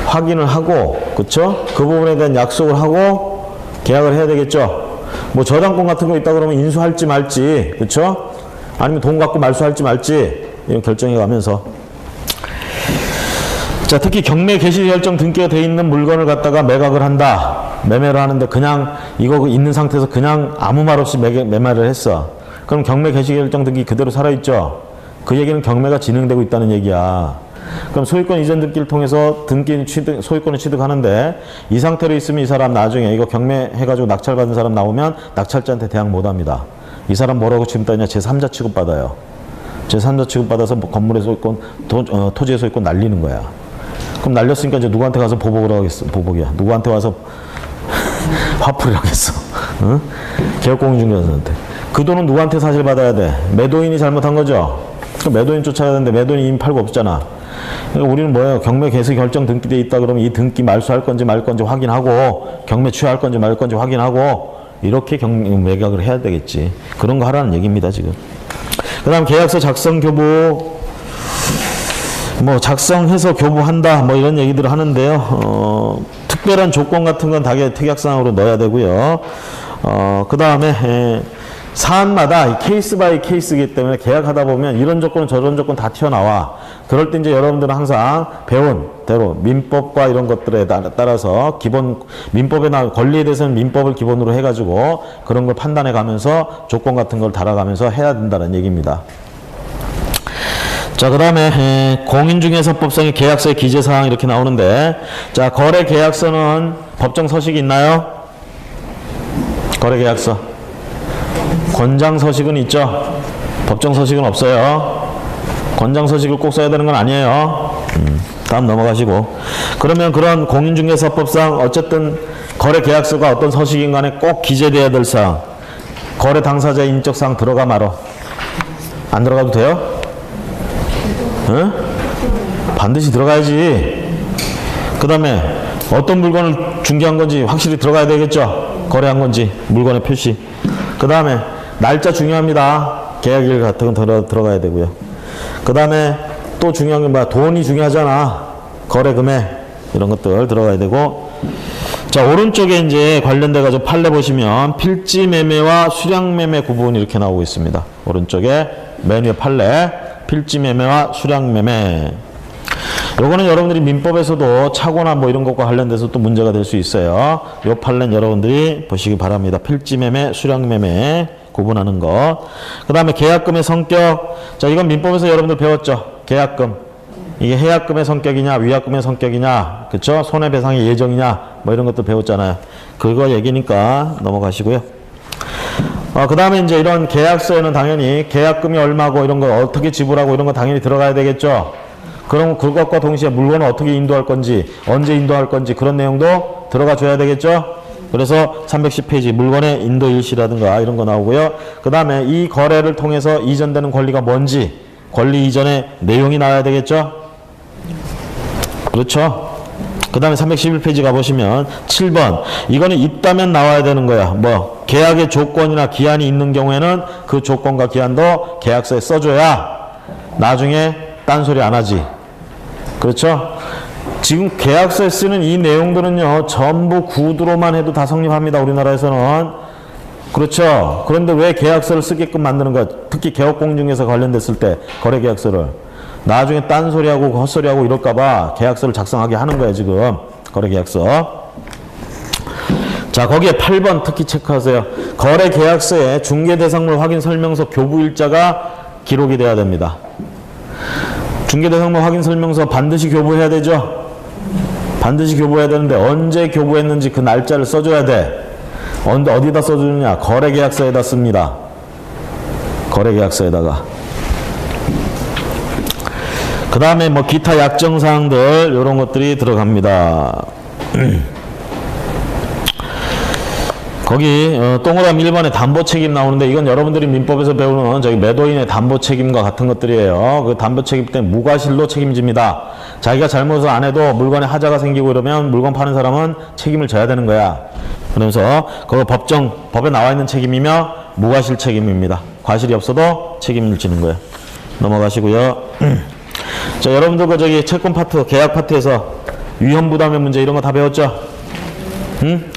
확인을 하고, 그쵸? 그 부분에 대한 약속을 하고 계약을 해야 되겠죠? 뭐 저당권 같은 거 있다 그러면 인수할지 말지, 그쵸? 아니면 돈 갖고 말소할지 말지, 이런 결정해 가면서. 자, 특히 경매 개시 결정 등기가 돼 있는 물건을 갖다가 매각을 한다. 매매를 하는데 그냥 이거 있는 상태에서 그냥 아무 말 없이 매매를 했어. 그럼 경매 개시 결정 등기 그대로 살아있죠? 그 얘기는 경매가 진행되고 있다는 얘기야. 그럼 소유권 이전 등기를 통해서 소유권을 취득하는데 이 상태로 있으면 이 사람 나중에 이거 경매해가지고 낙찰받은 사람 나오면 낙찰자한테 대항 못합니다. 이 사람 뭐라고 취급받냐? 제3자 취급받아요. 제3자 취급받아서 뭐 건물의 소유권, 토지의 소유권 날리는 거야. 그럼 날렸으니까 이제 누구한테 가서 보복을 하겠어? 보복이야. 누구한테 와서 화풀이를 하겠어? 응? 개업공인중개사한테. 그 돈은 누구한테 사실 받아야 돼? 매도인이 잘못한 거죠? 그럼 매도인 쫓아야 되는데 매도인이 이미 팔고 없잖아. 그러니까 우리는 뭐예요? 경매 개시 결정 등기돼 있다 그러면 이 등기 말소할 건지 말 건지 확인하고 경매 취하할 건지 말 건지 확인하고 이렇게 매각을 해야 되겠지. 그런 거 하라는 얘기입니다, 지금. 그 다음 계약서 작성 교부, 뭐 작성해서 교부한다 뭐 이런 얘기들을 하는데요. 특별한 조건 같은 건 특약사항으로 넣어야 되고요. 그 다음에 사안마다 케이스 바이 케이스이기 때문에 계약하다 보면 이런 조건 저런 조건 다 튀어나와. 그럴 때 이제 여러분들은 항상 배운 대로 민법과 이런 것들에 따라서 민법에 권리에 대해서는 민법을 기본으로 해가지고 그런 걸 판단해 가면서 조건 같은 걸 달아가면서 해야 된다는 얘기입니다. 자, 그 다음에 공인중개사법상의 계약서의 기재사항 이렇게 나오는데, 자, 거래계약서는 법정 서식이 있나요? 거래계약서 권장 서식은 있죠? 법정 서식은 없어요. 권장 서식을 꼭 써야 되는 건 아니에요. 다음 넘어가시고. 그러면 그런 공인중개사법상 어쨌든 거래계약서가 어떤 서식인 간에 꼭 기재돼야 될 사항, 거래 당사자의 인적사항 들어가 말어? 안 들어가도 돼요? 응? 반드시 들어가야지. 그 다음에 어떤 물건을 중개한 건지 확실히 들어가야 되겠죠? 거래한 건지 물건의 표시. 그 다음에 날짜 중요합니다. 계약일 같은 건 들어가야 되고요. 그 다음에 또 중요한 게 뭐야? 돈이 중요하잖아. 거래 금액 이런 것들 들어가야 되고. 자, 오른쪽에 이제 관련돼 가지고 판례 보시면 필지 매매와 수량 매매 구분 이렇게 나오고 있습니다. 오른쪽에 맨 위에 판례 필지 매매와 수량 매매. 요거는 여러분들이 민법에서도 착오나 뭐 이런 것과 관련돼서 또 문제가 될 수 있어요. 요 판례는 여러분들이 보시기 바랍니다. 필지 매매, 수량 매매 구분하는 거. 그 다음에 계약금의 성격. 자, 이건 민법에서 여러분들 배웠죠. 계약금. 이게 해약금의 성격이냐, 위약금의 성격이냐, 그쵸? 손해배상의 예정이냐, 뭐 이런 것도 배웠잖아요. 그거 얘기니까 넘어가시고요. 그 다음에 이제 이런 계약서에는 당연히 계약금이 얼마고 이런 거 어떻게 지불하고 이런 거 당연히 들어가야 되겠죠. 그럼 그것과 동시에 물건을 어떻게 인도할 건지, 언제 인도할 건지 그런 내용도 들어가 줘야 되겠죠. 그래서 310페이지 물건의 인도 일시라든가 이런 거 나오고요. 그 다음에 이 거래를 통해서 이전되는 권리가 뭔지, 권리 이전의 내용이 나와야 되겠죠. 그렇죠. 그 다음에 311페이지 가보시면 7번 이거는 있다면 나와야 되는 거야. 뭐 계약의 조건이나 기한이 있는 경우에는 그 조건과 기한도 계약서에 써줘야 나중에 딴소리 안 하지. 그렇죠. 지금 계약서에 쓰는 이 내용들은요 전부 구두로만 해도 다 성립합니다. 우리나라에서는. 그렇죠. 그런데 왜 계약서를 쓰게끔 만드는 거야. 특히 개업공증에서 관련됐을 때 거래계약서를 나중에 딴소리하고 헛소리하고 이럴까봐 계약서를 작성하게 하는 거예요. 지금 거래계약서. 자, 거기에 8번 특히 체크하세요. 거래계약서에 중개대상물 확인 설명서 교부일자가 기록이 돼야 됩니다. 중개대상물 확인 설명서 반드시 교부해야 되죠. 반드시 교부해야 되는데 언제 교부했는지 그 날짜를 써줘야 돼. 어디다 써주느냐. 거래계약서에다 씁니다. 거래계약서에다가. 그 다음에 뭐 기타 약정사항들 이런 것들이 들어갑니다. 거기 동그라미 1번에 담보책임 나오는데 이건 여러분들이 민법에서 배우는 저기 매도인의 담보책임과 같은 것들이에요. 그 담보책임 때문에 무과실로 책임집니다. 자기가 잘못을 안 해도 물건에 하자가 생기고 이러면 물건 파는 사람은 책임을 져야 되는 거야. 그러면서 그거 법에 나와 있는 책임이며 무과실 책임입니다. 과실이 없어도 책임을 지는 거예요. 넘어가시고요. 자, 여러분들 그 저기 채권 파트, 계약 파트에서 위험 부담의 문제 이런 거 다 배웠죠? 응?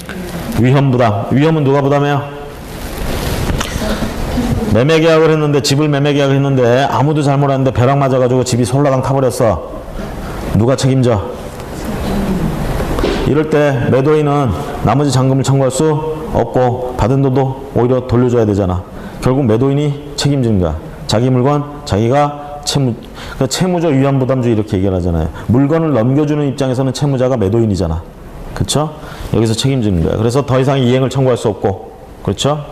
위험 부담. 위험은 누가 부담해요? 매매 계약을 했는데, 집을 매매 계약을 했는데 아무도 잘 몰랐는데 벼락 맞아가지고 집이 솔라당 타버렸어. 누가 책임져? 이럴 때 매도인은 나머지 잔금을 청구할 수 없고 받은 돈도 오히려 돌려줘야 되잖아. 결국 매도인이 책임지는 거야. 자기 물건 자기가 채무조 위험부담주의 이렇게 얘기하잖아요. 물건을 넘겨주는 입장에서는 채무자가 매도인이잖아. 그렇죠? 여기서 책임지는 거야. 그래서 더 이상 이행을 청구할 수 없고, 그렇죠?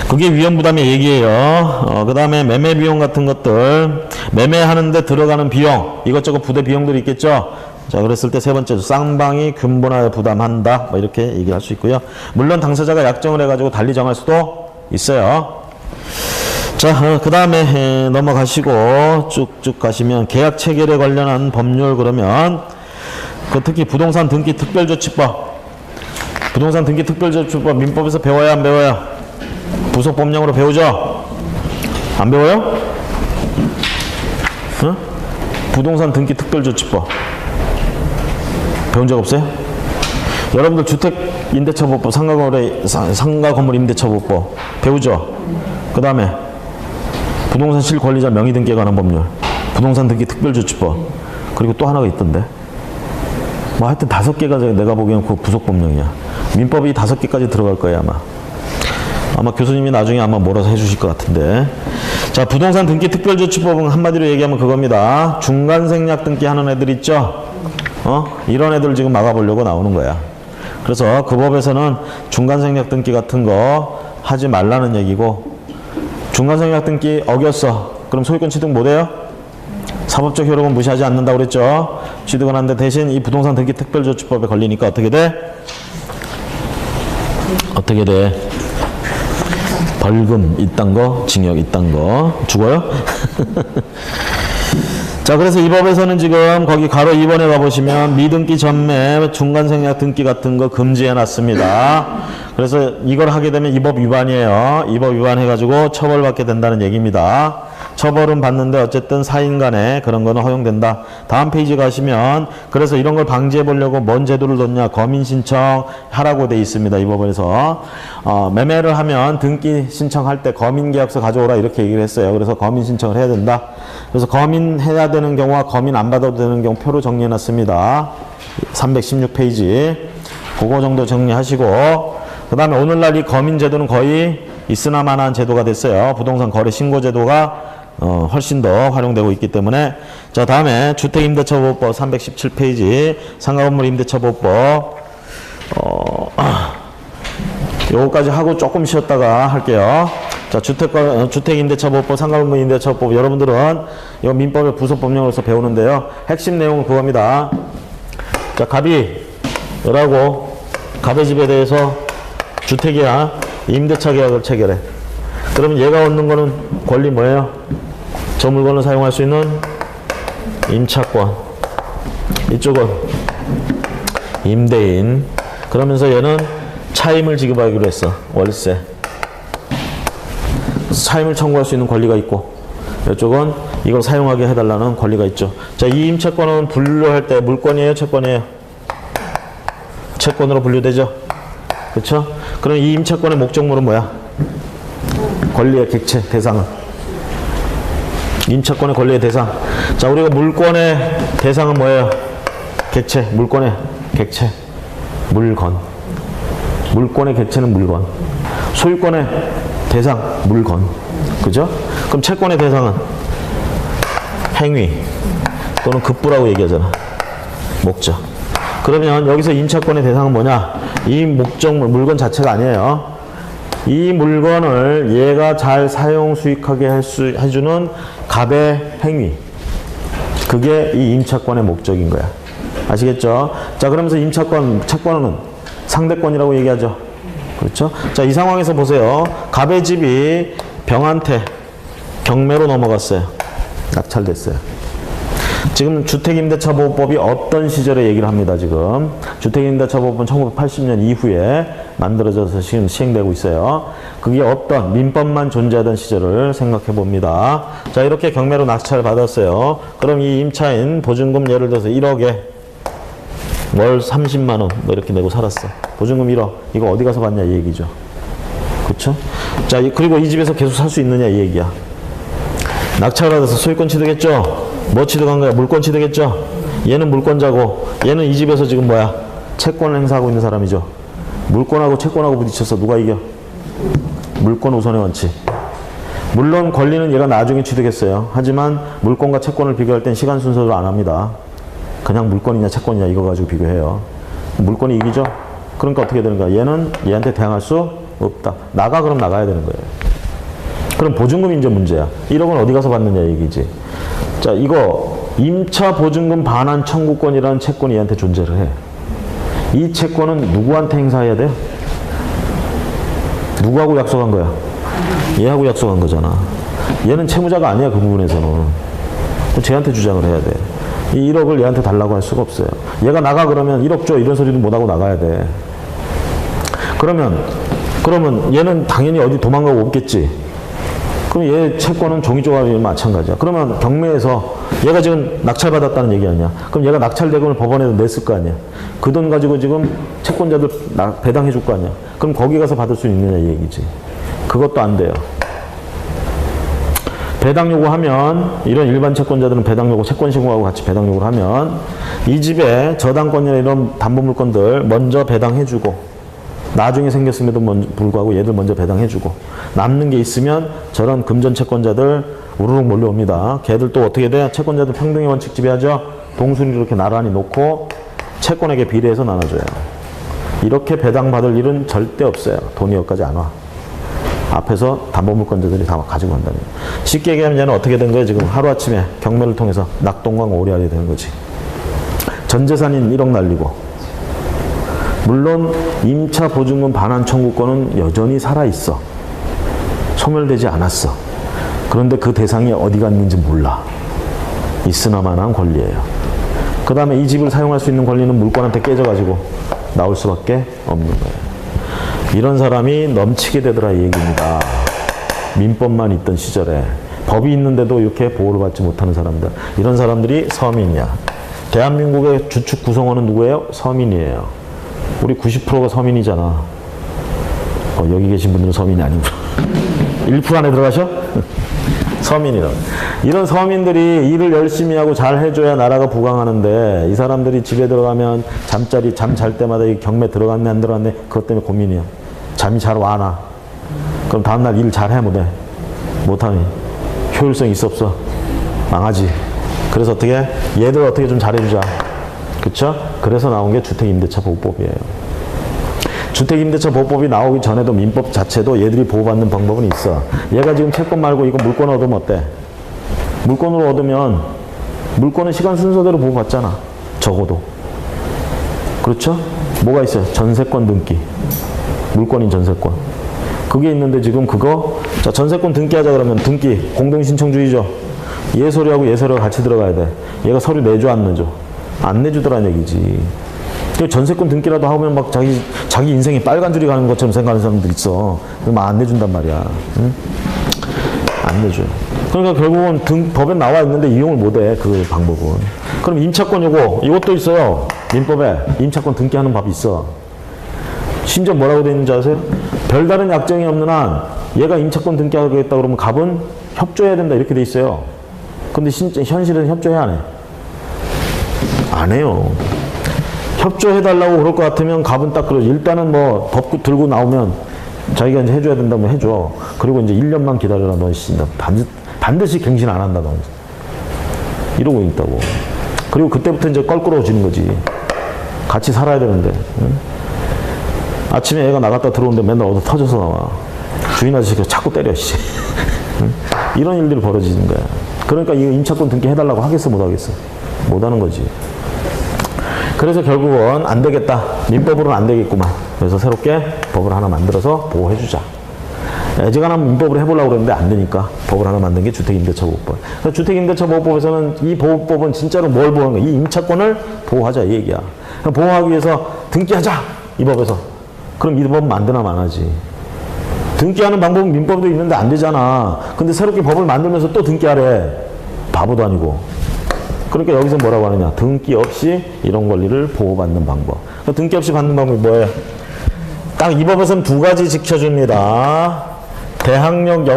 그게 위험부담의 얘기예요. 그 다음에 매매 비용 같은 것들, 매매하는데 들어가는 비용, 이것저것 부대 비용들이 있겠죠? 자, 그랬을 때 세 번째로 쌍방이 균분하여 부담한다. 뭐 이렇게 얘기할 수 있고요. 물론 당사자가 약정을 해가지고 달리 정할 수도 있어요. 자, 그 다음에 넘어가시고 쭉쭉 가시면 계약 체결에 관련한 법률 그러면 특히 부동산 등기 특별조치법, 부동산 등기 특별조치법 민법에서 배워야 안 배워요? 부속법령으로 배우죠? 안 배워요? 응? 부동산 등기 특별조치법 배운 적 없어요? 여러분들 주택임대차보법, 상가건물임대차보법 배우죠? 그 다음에 부동산 실권리자 명의등기에 관한 법률, 부동산 등기 특별조치법, 그리고 또 하나가 있던데 뭐 하여튼 5개가 내가 보기엔 그 부속법령이야. 민법이 5개까지 들어갈 거예요. 아마 교수님이 나중에 아마 몰아서 해주실 것 같은데. 자, 부동산 등기 특별조치법은 한마디로 얘기하면 그겁니다. 중간생략 등기 하는 애들 있죠? 이런 애들 지금 막아보려고 나오는 거야. 그래서 그 법에서는 중간생략 등기 같은 거 하지 말라는 얘기고, 중간생략 등기 어겼어. 그럼 소유권 취득 못해요? 사법적 효력은 무시하지 않는다고 그랬죠? 취득은 한데 대신 이 부동산 등기 특별조치법에 걸리니까 어떻게 돼? 어떻게 돼? 벌금 이딴 거, 징역 이딴 거 죽어요? 자, 그래서 이 법에서는 지금 거기 가로 2번에 가보시면 미등기 전매 중간생략 등기 같은 거 금지해 놨습니다. 그래서 이걸 하게 되면 이 법 위반이에요. 이 법 위반해가지고 처벌받게 된다는 얘기입니다. 처벌은 받는데 어쨌든 사인 간에 그런 거는 허용된다. 다음 페이지 가시면 그래서 이런 걸 방지해 보려고 뭔 제도를 넣냐, 거민 신청 하라고 돼 있습니다. 이 법에서 매매를 하면 등기 신청할 때 거민 계약서 가져오라 이렇게 얘기를 했어요. 그래서 거민 신청을 해야 된다. 그래서 거민 해야 되는 경우와 거민 안 받아도 되는 경우 표로 정리해 놨습니다. 316페이지 그거 정도 정리하시고, 그 다음에 오늘날 이 거민 제도는 거의 있으나마나한 제도가 됐어요. 부동산 거래 신고 제도가 훨씬 더 활용되고 있기 때문에. 자, 다음에 주택임대차보호법 317페이지 상가건물 임대차보호법 요거까지 하고 조금 쉬었다가 할게요. 자, 주택임대차보호법, 상가분譲임대차보호법, 여러분들은 이 민법의 부속법령으로서 배우는데요. 핵심 내용은 그겁니다. 자, 갑이라고 갑의 집에 대해서 주택이야 임대차 계약을 체결해. 그러면 얘가 얻는 거는 권리 뭐예요? 저 물건을 사용할 수 있는 임차권. 이쪽은 임대인. 그러면서 얘는 차임을 지급하기로 했어. 월세. 차임을 청구할 수 있는 권리가 있고, 이쪽은 이걸 사용하게 해달라는 권리가 있죠. 자, 이 임차권은 분류할 때 물권이에요, 채권이에요? 채권으로 분류되죠. 그렇죠? 그럼 이 임차권의 목적물은 뭐야? 권리의 객체, 대상은. 임차권의 권리의 대상. 자, 우리가 물권의 대상은 뭐예요? 객체, 물권의 객체, 물건. 물권의 객체는 물건. 소유권의 대상, 물건. 그죠? 그럼 채권의 대상은 행위 또는 급부라고 얘기하잖아. 목적. 그러면 여기서 임차권의 대상은 뭐냐? 이 목적물, 물건 자체가 아니에요. 이 물건을 얘가 잘 사용 수익하게 해주는 갑의 행위. 그게 이 임차권의 목적인 거야. 아시겠죠? 자, 그러면서 임차권, 채권은 상대권이라고 얘기하죠. 그렇죠? 자, 이 상황에서 보세요. 갑의 집이 병한테 경매로 넘어갔어요. 낙찰됐어요. 지금 주택임대차보호법이 어떤 시절에 얘기를 합니다. 지금 주택임대차보호법은 1980년 이후에 만들어져서 지금 시행되고 있어요. 그게 어떤 민법만 존재하던 시절을 생각해 봅니다. 자, 이렇게 경매로 낙찰 받았어요. 그럼 이 임차인 보증금 예를 들어서 1억에 월 30만 원 뭐 이렇게 내고 살았어. 보증금 1억. 이거 어디 가서 받냐 이 얘기죠. 그렇죠? 자, 그리고 이 집에서 계속 살 수 있느냐 이 얘기야. 낙찰 받아서 소유권 취득했죠. 뭐 취득한 거야? 물권 취득했죠. 얘는 물권자고 얘는 이 집에서 지금 뭐야? 채권을 행사하고 있는 사람이죠. 물권하고 채권하고 부딪혀서 누가 이겨? 물권 우선의 원칙. 물론 권리는 얘가 나중에 취득했어요. 하지만 물권과 채권을 비교할 땐 시간 순서로 안 합니다. 그냥 물권이냐 채권이냐 이거 가지고 비교해요. 물권이 이기죠? 그러니까 어떻게 되는 거야? 얘는 얘한테 대항할 수 없다. 나가 그럼 나가야 되는 거예요. 그럼 보증금이 이제 문제야. 1억은 어디 가서 받느냐 얘기지. 자, 이거 임차 보증금 반환 청구권이라는 채권이 얘한테 존재를 해. 이 채권은 누구한테 행사해야 돼요? 누구하고 약속한 거야? 얘하고 약속한 거잖아. 얘는 채무자가 아니야. 그 부분에서는. 쟤한테 주장을 해야 돼. 이 1억을 얘한테 달라고 할 수가 없어요. 얘가 나가 그러면 1억 줘 이런 소리도 못하고 나가야 돼. 그러면 얘는 당연히 어디 도망가고 없겠지. 그럼 얘 채권은 종이조각이면 마찬가지야. 그러면 경매에서 얘가 지금 낙찰받았다는 얘기 아니야. 그럼 얘가 낙찰 대금을 법원에서 냈을 거 아니야. 그 돈 가지고 지금 채권자들 배당해 줄 거 아니야. 그럼 거기 가서 받을 수 있느냐 이 얘기지. 그것도 안 돼요. 배당 요구하면 이런 일반 채권자들은 배당 요구, 채권 신고하고 같이 배당 요구를 하면 이 집에 저당권이나 이런 담보물건들 먼저 배당해주고 나중에 생겼음에도 불구하고 얘들 먼저 배당해주고 남는 게 있으면 저런 금전 채권자들 우르륵 몰려옵니다. 걔들 또 어떻게 돼? 채권자들 평등의 원칙 지배하죠. 동순위로 이렇게 나란히 놓고 채권에게 비례해서 나눠줘요. 이렇게 배당받을 일은 절대 없어요. 돈이 여기까지 안 와. 앞에서 담보물권자들이 다 가지고 간다는 거예요. 쉽게 얘기하면 얘는 어떻게 된 거예요? 지금 하루아침에 경매를 통해서 낙동강 오리알이 되는 거지. 전 재산인 1억 날리고 물론 임차 보증금 반환 청구권은 여전히 살아있어. 소멸되지 않았어. 그런데 그 대상이 어디 갔는지 몰라. 있으나마나한 권리예요. 그 다음에 이 집을 사용할 수 있는 권리는 물권한테 깨져가지고 나올 수밖에 없는 거예요. 이런 사람이 넘치게 되더라 이 얘기입니다. 민법만 있던 시절에 법이 있는데도 이렇게 보호를 받지 못하는 사람들. 이런 사람들이 서민이야. 대한민국의 주축 구성원은 누구예요? 서민이에요. 우리 90%가 서민이잖아. 여기 계신 분들은 서민이 아니구나. 1% 안에 들어가셔? 서민이라고. 이런 서민들이 일을 열심히 하고 잘 해줘야 나라가 부강하는데 이 사람들이 집에 들어가면 잠 잘 때마다 이 경매 들어갔네 안 들어갔네 그것 때문에 고민이야. 잠이 잘 와나. 그럼 다음날 일 잘해 못해? 못하니. 효율성 있어 없어? 망하지. 그래서 얘들 어떻게 좀 잘해주자. 그쵸? 그래서 나온 게 주택임대차보호법이에요. 주택임대차 보호법이 나오기 전에도 민법 자체도 얘들이 보호받는 방법은 있어. 얘가 지금 채권 말고 이거 물권 얻으면 어때? 물권으로 얻으면 물권은 시간 순서대로 보호받잖아. 적어도. 그렇죠? 뭐가 있어요? 전세권 등기. 물권인 전세권. 그게 있는데 지금 그거 자 전세권 등기하자 그러면 등기 공동신청주의죠. 얘 서류하고 얘 서류가 같이 들어가야 돼. 얘가 서류 내줘 안 내줘? 안 내주더란 얘기지. 전세권 등기라도 하면 막 자기 인생이 빨간 줄이 가는 것처럼 생각하는 사람들 있어. 막 안 내준단 말이야. 응? 안 내줘. 그러니까 결국은 법에 나와 있는데 이용을 못해. 그 방법은. 그럼 임차권 이것도 있어요. 민법에 임차권 등기하는 법이 있어. 심지어 뭐라고 되어 있는지 아세요? 별다른 약정이 없는 한 얘가 임차권 등기하겠다 그러면 갑은 협조해야 된다 이렇게 돼 있어요. 근데 현실은 협조해 안 해? 안 해요. 협조해달라고 그럴 것 같으면 갑은 딱 그러지. 일단은 뭐 법 들고 나오면 자기가 이제 해줘야 된다면 해줘. 그리고 이제 1년만 기다려라. 너 반드시 갱신 안 한다. 너. 이러고 있다고. 그리고 그때부터 이제 껄끄러워지는 거지. 같이 살아야 되는데. 응? 아침에 애가 나갔다 들어오는데 맨날 어디 터져서 나와. 주인 아저씨가 자꾸 때려, 씨. 응? 이런 일들이 벌어지는 거야. 그러니까 이거 임차권 등기 해달라고 하겠어, 못 하겠어? 못 하는 거지. 그래서 결국은 안 되겠다. 민법으로는 안 되겠구만. 그래서 새롭게 법을 하나 만들어서 보호해주자. 애지간하면 민법으로 해보려고 그랬는데 안 되니까 법을 하나 만든 게 주택임대차보호법. 그래서 주택임대차보호법에서는 이 보호법은 진짜로 뭘 보호하는 거야? 이 임차권을 보호하자 이 얘기야. 보호하기 위해서 등기하자 이 법에서. 그럼 이 법 만드나 마나지. 등기하는 방법은 민법도 있는데 안 되잖아. 근데 새롭게 법을 만들면서 또 등기하래. 바보도 아니고. 그러니까 여기서 뭐라고 하느냐. 등기 없이 이런 권리를 보호받는 방법. 그러니까 등기 없이 받는 방법이 뭐예요? 딱 이 법에서는 두 가지 지켜줍니다. 대항력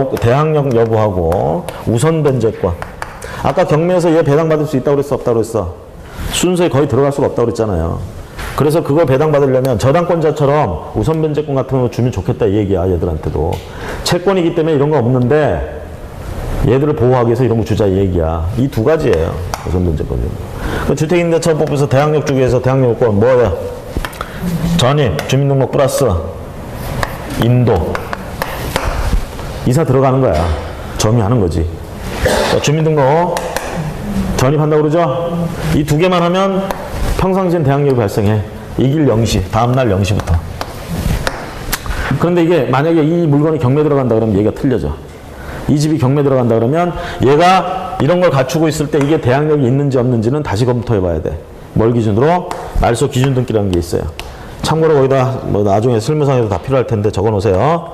여부하고 우선 변제권. 아까 경매에서 얘 배당받을 수 있다고 그랬어? 없다고 그랬어? 순서에 거의 들어갈 수가 없다고 그랬잖아요. 그래서 그걸 배당받으려면 저당권자처럼 우선 변제권 같은 거 주면 좋겠다 이 얘기야. 얘들한테도. 채권이기 때문에 이런 거 없는데 얘들을 보호하기 위해서 이런 거 주자 이 얘기야. 이 두 가지예요. 우선 변제권이. 주택임대차법에서 대항력 주기 위해서 대항력권 뭐야? 전입, 주민등록 플러스 인도. 이사 들어가는 거야. 점유하는 거지. 주민등록 전입한다고 그러죠? 이 두 개만 하면 평상시엔 대항력이 발생해. 이길 0시, 다음날 0시부터. 그런데 이게 만약에 이 물건이 경매 들어간다 그러면 얘가 틀려져. 이 집이 경매 들어간다 그러면 얘가 이런 걸 갖추고 있을 때 이게 대항력이 있는지 없는지는 다시 검토해 봐야 돼. 뭘 기준으로? 말소 기준 등기라는 게 있어요. 참고로 거기다 뭐 나중에 실무상에도 다 필요할 텐데 적어 놓으세요.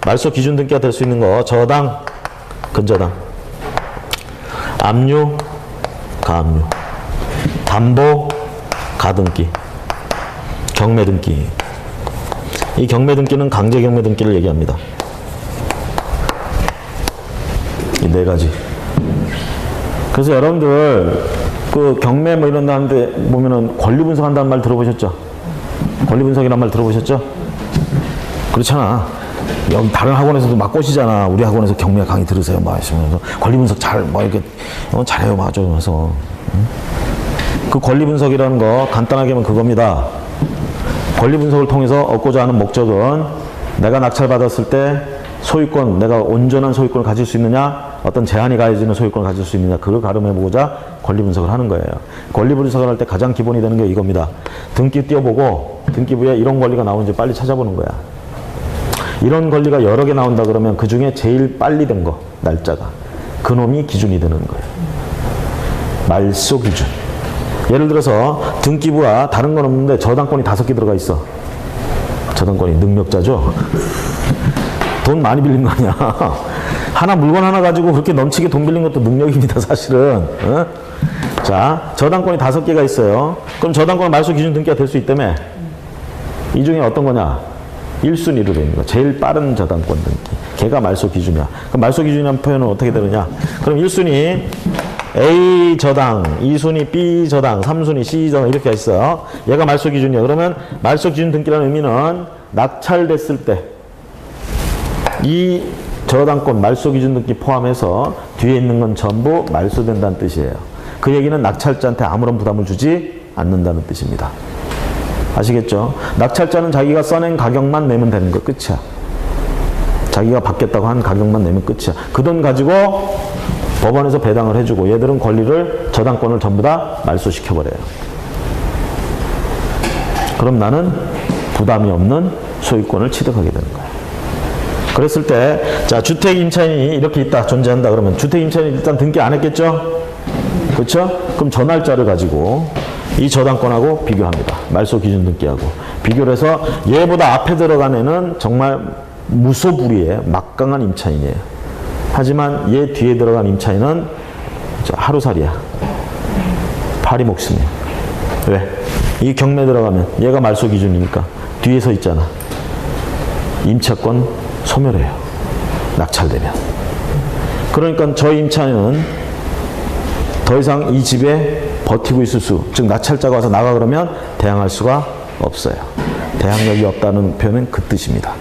말소 기준 등기가 될 수 있는 거 저당, 근저당, 압류, 가압류, 담보, 가등기, 경매 등기. 이 경매 등기는 강제 경매 등기를 얘기합니다. 이 네 가지. 그래서 여러분들 그 경매 뭐 이런 다는데 보면은 권리 분석한다는 말 들어보셨죠? 권리 분석이란 말 들어보셨죠? 그렇잖아. 여기 다른 학원에서도 막 꼬시잖아. 우리 학원에서 경매 강의 들으세요. 막 하시면서 권리 분석 뭐 이렇게 잘해요. 맞아. 그래서 그 권리 분석이라는 거 간단하게 하면 그겁니다. 권리 분석을 통해서 얻고자 하는 목적은 내가 낙찰받았을 때 소유권, 내가 온전한 소유권을 가질 수 있느냐, 어떤 제한이 가해지는 소유권을 가질 수 있느냐, 그걸 가름해보고자 권리 분석을 하는 거예요. 권리 분석을 할 때 가장 기본이 되는 게 이겁니다. 등기 띄워보고 등기부에 이런 권리가 나오는지 빨리 찾아보는 거야. 이런 권리가 여러 개 나온다 그러면 그 중에 제일 빨리 된 거, 날짜가. 그놈이 기준이 되는 거예요. 말소 기준. 예를 들어서 등기부와 다른 건 없는데 저당권이 5개 들어가 있어. 저당권이 능력자죠. 돈 많이 빌린 거 아니야. 하나 물건 하나 가지고 그렇게 넘치게 돈 빌린 것도 능력입니다. 사실은. 어? 자, 저당권이 5개가 있어요. 그럼 저당권 말소 기준 등기가 될 수 있다며. 이 중에 어떤 거냐? 1순위로 되어 있는 거. 제일 빠른 저당권 등기. 걔가 말소 기준이야. 그럼 말소 기준이라는 표현은 어떻게 되느냐? 그럼 1순위 A 저당, 2순위 B 저당, 3순위 C 저당 이렇게 있어요. 얘가 말소 기준이야. 그러면 말소 기준 등기라는 의미는 낙찰됐을 때 이 저당권 말소 기준 등기 포함해서 뒤에 있는 건 전부 말소된다는 뜻이에요. 그 얘기는 낙찰자한테 아무런 부담을 주지 않는다는 뜻입니다. 아시겠죠? 낙찰자는 자기가 써낸 가격만 내면 되는 거 끝이야. 자기가 받겠다고 한 가격만 내면 끝이야. 그 돈 가지고 법원에서 배당을 해주고 얘들은 권리를 저당권을 전부 다 말소시켜버려요. 그럼 나는 부담이 없는 소유권을 취득하게 되는 거야. 그랬을 때, 자, 주택 임차인이 이렇게 있다, 존재한다 그러면 주택 임차인이 일단 등기 안 했겠죠? 그렇죠? 그럼 저 날짜를 가지고 이 저당권하고 비교합니다. 말소 기준 등기하고 비교를 해서 얘보다 앞에 들어간 애는 정말 무소불위의 막강한 임차인이에요. 하지만 얘 뒤에 들어간 임차인은 하루살이야. 파리 목숨이야. 왜? 이 경매 들어가면 얘가 말소 기준이니까 뒤에 서 있잖아. 임차권 소멸해요. 낙찰되면. 그러니까 저 임차인은 더 이상 이 집에 버티고 있을 즉 낙찰자가 와서 나가 그러면 대항할 수가 없어요. 대항력이 없다는 표현은 그 뜻입니다.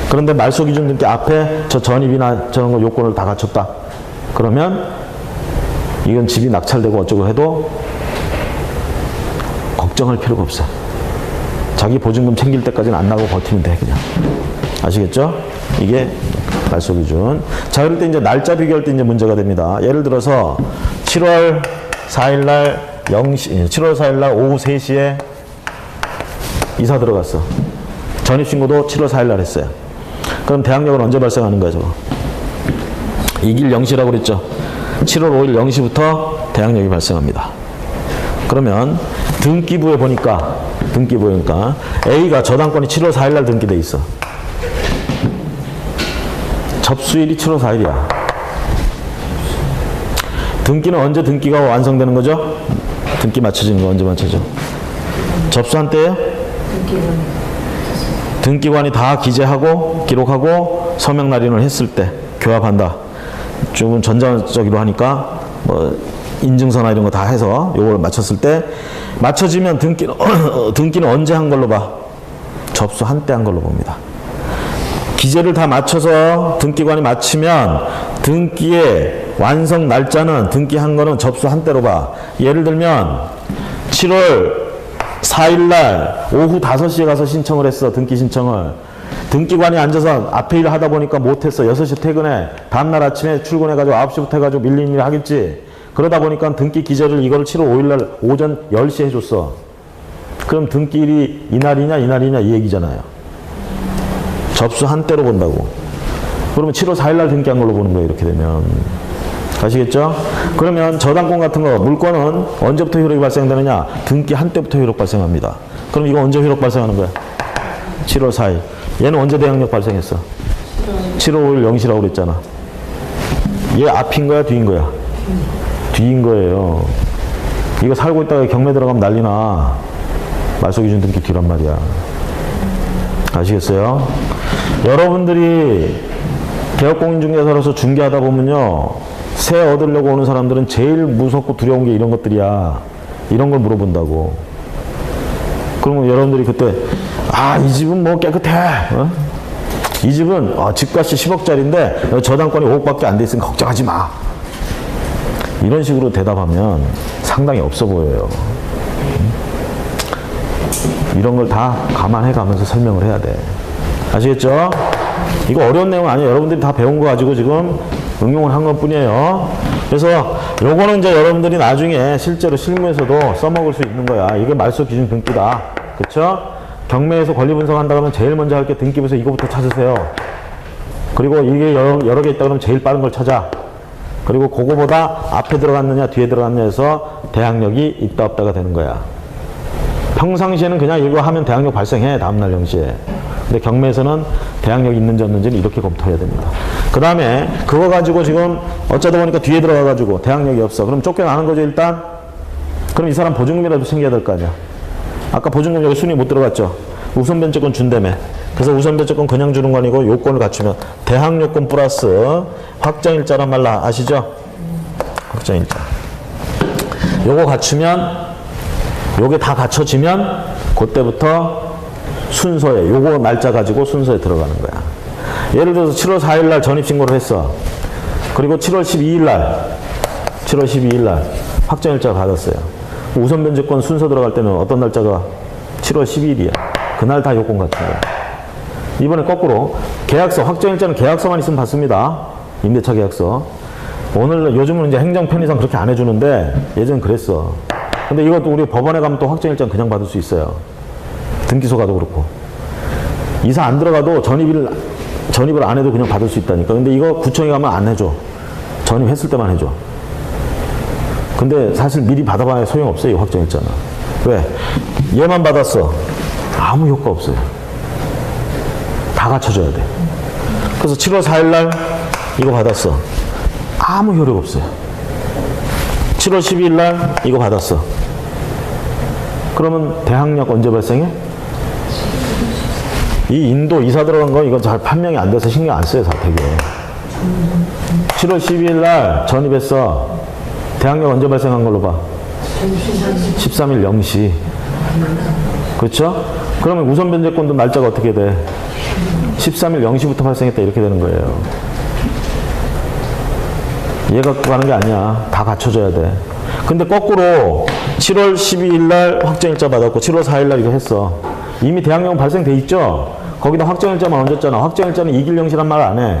그런데 말소 기준 등기 앞에 저 전입이나 저런 거 요건을 다 갖췄다. 그러면 이건 집이 낙찰되고 어쩌고 해도 걱정할 필요가 없어. 자기 보증금 챙길 때까지는 안 나고 버티면 돼, 그냥. 아시겠죠? 이게 말소 기준. 자, 그럴 때 이제 날짜 비교할 때 이제 문제가 됩니다. 예를 들어서 7월 4일 날 7월 4일 날 오후 3시에 이사 들어갔어. 전입신고도 7월 4일 날 했어요. 그럼 대항력은 언제 발생하는 거야, 저거? 이길 0시라고 그랬죠? 7월 5일 0시부터 대항력이 발생합니다. 그러면 등기부에 보니까 A가 저당권이 7월 4일 날 등기돼 있어. 접수일이 7월 4일이야. 등기는 언제 등기가 완성되는 거죠? 등기 맞춰지는 거 언제 맞춰져? 접수한 때예요? 등기관이 다 기재하고 기록하고 서명 날인을 했을 때 교합한다. 조금 전자적으로 하니까 뭐 인증서나 이런 거 다 해서 요걸 맞췄을 때 맞춰지면 등기는 언제 한 걸로 봐? 접수한 때 한 걸로 봅니다. 기재를 다 맞춰서 등기관이 마치면 등기의 완성 날짜는 등기한 거는 접수한 때로 봐. 예를 들면 7월 4일 날 오후 5시에 가서 신청을 했어. 등기 신청을. 등기관이 앉아서 앞에 일 하다 보니까 못했어. 6시 퇴근해. 다음날 아침에 출근해가지고 9시부터 해가지고 밀린 일 하겠지. 그러다 보니까 등기 기재를 이거를 7월 5일 날 오전 10시에 해줬어. 그럼 등기일이 이날이냐 이 얘기잖아요. 접수한 때로 본다고. 그러면 7월 4일 날 등기한 걸로 보는 거예요. 이렇게 되면. 아시겠죠? 그러면 저당권 같은 거, 물권은 언제부터 효력이 발생되느냐? 등기한 때부터 효력 발생합니다. 그럼 이거 언제 효력 발생하는 거야? 7월 4일. 얘는 언제 대항력 발생했어? 7월 5일 0시라고 그랬잖아. 얘 앞인 거야, 뒤인 거야? 뒤인 거예요. 이거 살고 있다가 경매 들어가면 난리나. 말소기준 등기 뒤란 말이야. 아시겠어요? 여러분들이 개업공인중개사로서 중개하다 보면요. 세 얻으려고 오는 사람들은 제일 무섭고 두려운 게 이런 것들이야. 이런 걸 물어본다고. 그러면 여러분들이 그때 이 집은 뭐 깨끗해. 어? 이 집은 집값이 10억짜리인데 저당권이 5억밖에 안 돼 있으니까 걱정하지 마. 이런 식으로 대답하면 상당히 없어 보여요. 이런 걸 다 감안해 가면서 설명을 해야 돼. 아시겠죠? 이거 어려운 내용 아니에요. 여러분들이 다 배운 거 가지고 지금 응용을 한 것 뿐이에요. 그래서 요거는 이제 여러분들이 나중에 실제로 실무에서도 써먹을 수 있는 거야. 이게 말소 기준 등기다. 그쵸? 경매에서 권리 분석한다 그러면 제일 먼저 할 게 등기부에서 이거부터 찾으세요. 그리고 이게 여러 개 있다 그러면 제일 빠른 걸 찾아. 그리고 그거보다 앞에 들어갔느냐 뒤에 들어갔느냐 해서 대항력이 있다 없다가 되는 거야. 평상시에는 그냥 이거 하면 대항력 발생해. 다음날 0시에. 근데 경매에서는 대항력이 있는지 없는지는 이렇게 검토해야 됩니다. 그 다음에 그거 가지고 지금 어쩌다 보니까 뒤에 들어가가지고 대항력이 없어. 그럼 쫓겨나는 거죠 일단? 그럼 이 사람 보증금이라도 챙겨야 될 거 아니야. 아까 보증금 여기 순위 못 들어갔죠? 우선변제권 준다며. 그래서 우선변제권 그냥 주는 거 아니고 요건을 갖추면 대항력권 플러스 확정일자란 말 아시죠? 확정일자. 요거 갖추면 요게 다 갖춰지면 그때부터 순서에 요거 날짜 가지고 순서에 들어가는 거야. 예를 들어서 7월 4일 날 전입신고를 했어. 그리고 7월 12일 날 확정일자 받았어요. 우선변제권 순서 들어갈 때는 어떤 날짜가 7월 12일이야. 그날 다 요건 갖춘 거야. 이번에 거꾸로 계약서, 확정일자는 계약서만 있으면 받습니다. 임대차 계약서. 오늘 요즘은 이제 행정 편의상 그렇게 안 해주는데 예전엔 그랬어. 근데 이것도 우리 법원에 가면 또 확정일자는 그냥 받을 수 있어요. 등기소 가도 그렇고. 이사 안 들어가도 전입을 안 해도 그냥 받을 수 있다니까. 근데 이거 구청에 가면 안 해줘. 전입했을 때만 해줘. 근데 사실 미리 받아봐야 소용없어요. 이 확정일자는. 왜? 얘만 받았어. 아무 효과 없어요. 다 갖춰줘야 돼. 그래서 7월 4일 날 이거 받았어. 아무 효력 없어요. 7월 12일 날 이거 받았어. 그러면 대항력 언제 발생해? 이 인도 이사 들어간 거 이거 잘 판명이 안 돼서 신경 안 써요, 되게. 7월 12일 날 전입했어. 대항력 언제 발생한 걸로 봐? 13일 0시. 그렇죠? 그러면 우선 변제권도 날짜가 어떻게 돼? 13일 0시부터 발생했다 이렇게 되는 거예요. 얘 갖고 가는 게 아니야. 다 갖춰줘야 돼. 근데 거꾸로 7월 12일 날 확정일자 받았고 7월 4일 날 이거 했어. 이미 대항력은 발생돼 있죠? 거기다 확정일자만 얹었잖아. 확정일자는 이길 영시란 말 안 해.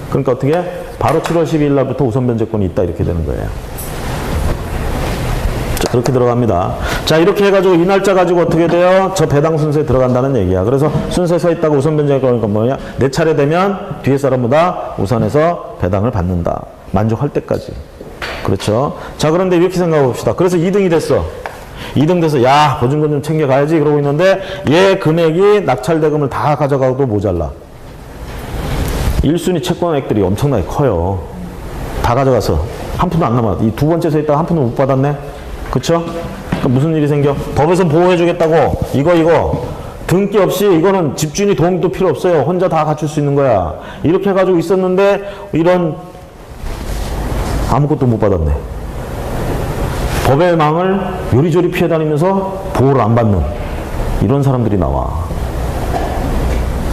그러니까 어떻게 해? 바로 7월 12일 날부터 우선 변제권이 있다 이렇게 되는 거예요. 자, 그렇게 들어갑니다. 자, 이렇게 해가지고 이 날짜 가지고 어떻게 돼요? 저 배당 순서에 들어간다는 얘기야. 그래서 순서에 서 있다고 우선 변제권이 뭐냐? 내 차례 되면 뒤에 사람보다 우선해서 배당을 받는다. 만족할 때까지. 그렇죠? 자, 그런데 이렇게 생각해 봅시다. 그래서 2등이 됐어. 2등 돼서 야, 보증금 좀 챙겨가야지 그러고 있는데 얘 금액이 낙찰대금을 다 가져가도 모자라. 1순위 채권액들이 엄청나게 커요. 다 가져가서 한 푼도 안 남아. 이 두 번째 서 있다가 한 푼도 못 받았네. 그쵸? 그러니까 무슨 일이 생겨? 법에서 보호해주겠다고 이거 등기 없이 이거는 집주인이 도움도 필요 없어요. 혼자 다 갖출 수 있는 거야. 이렇게 해가지고 있었는데 이런 아무것도 못 받았네. 법의 망을 요리조리 피해 다니면서 보호를 안 받는 이런 사람들이 나와.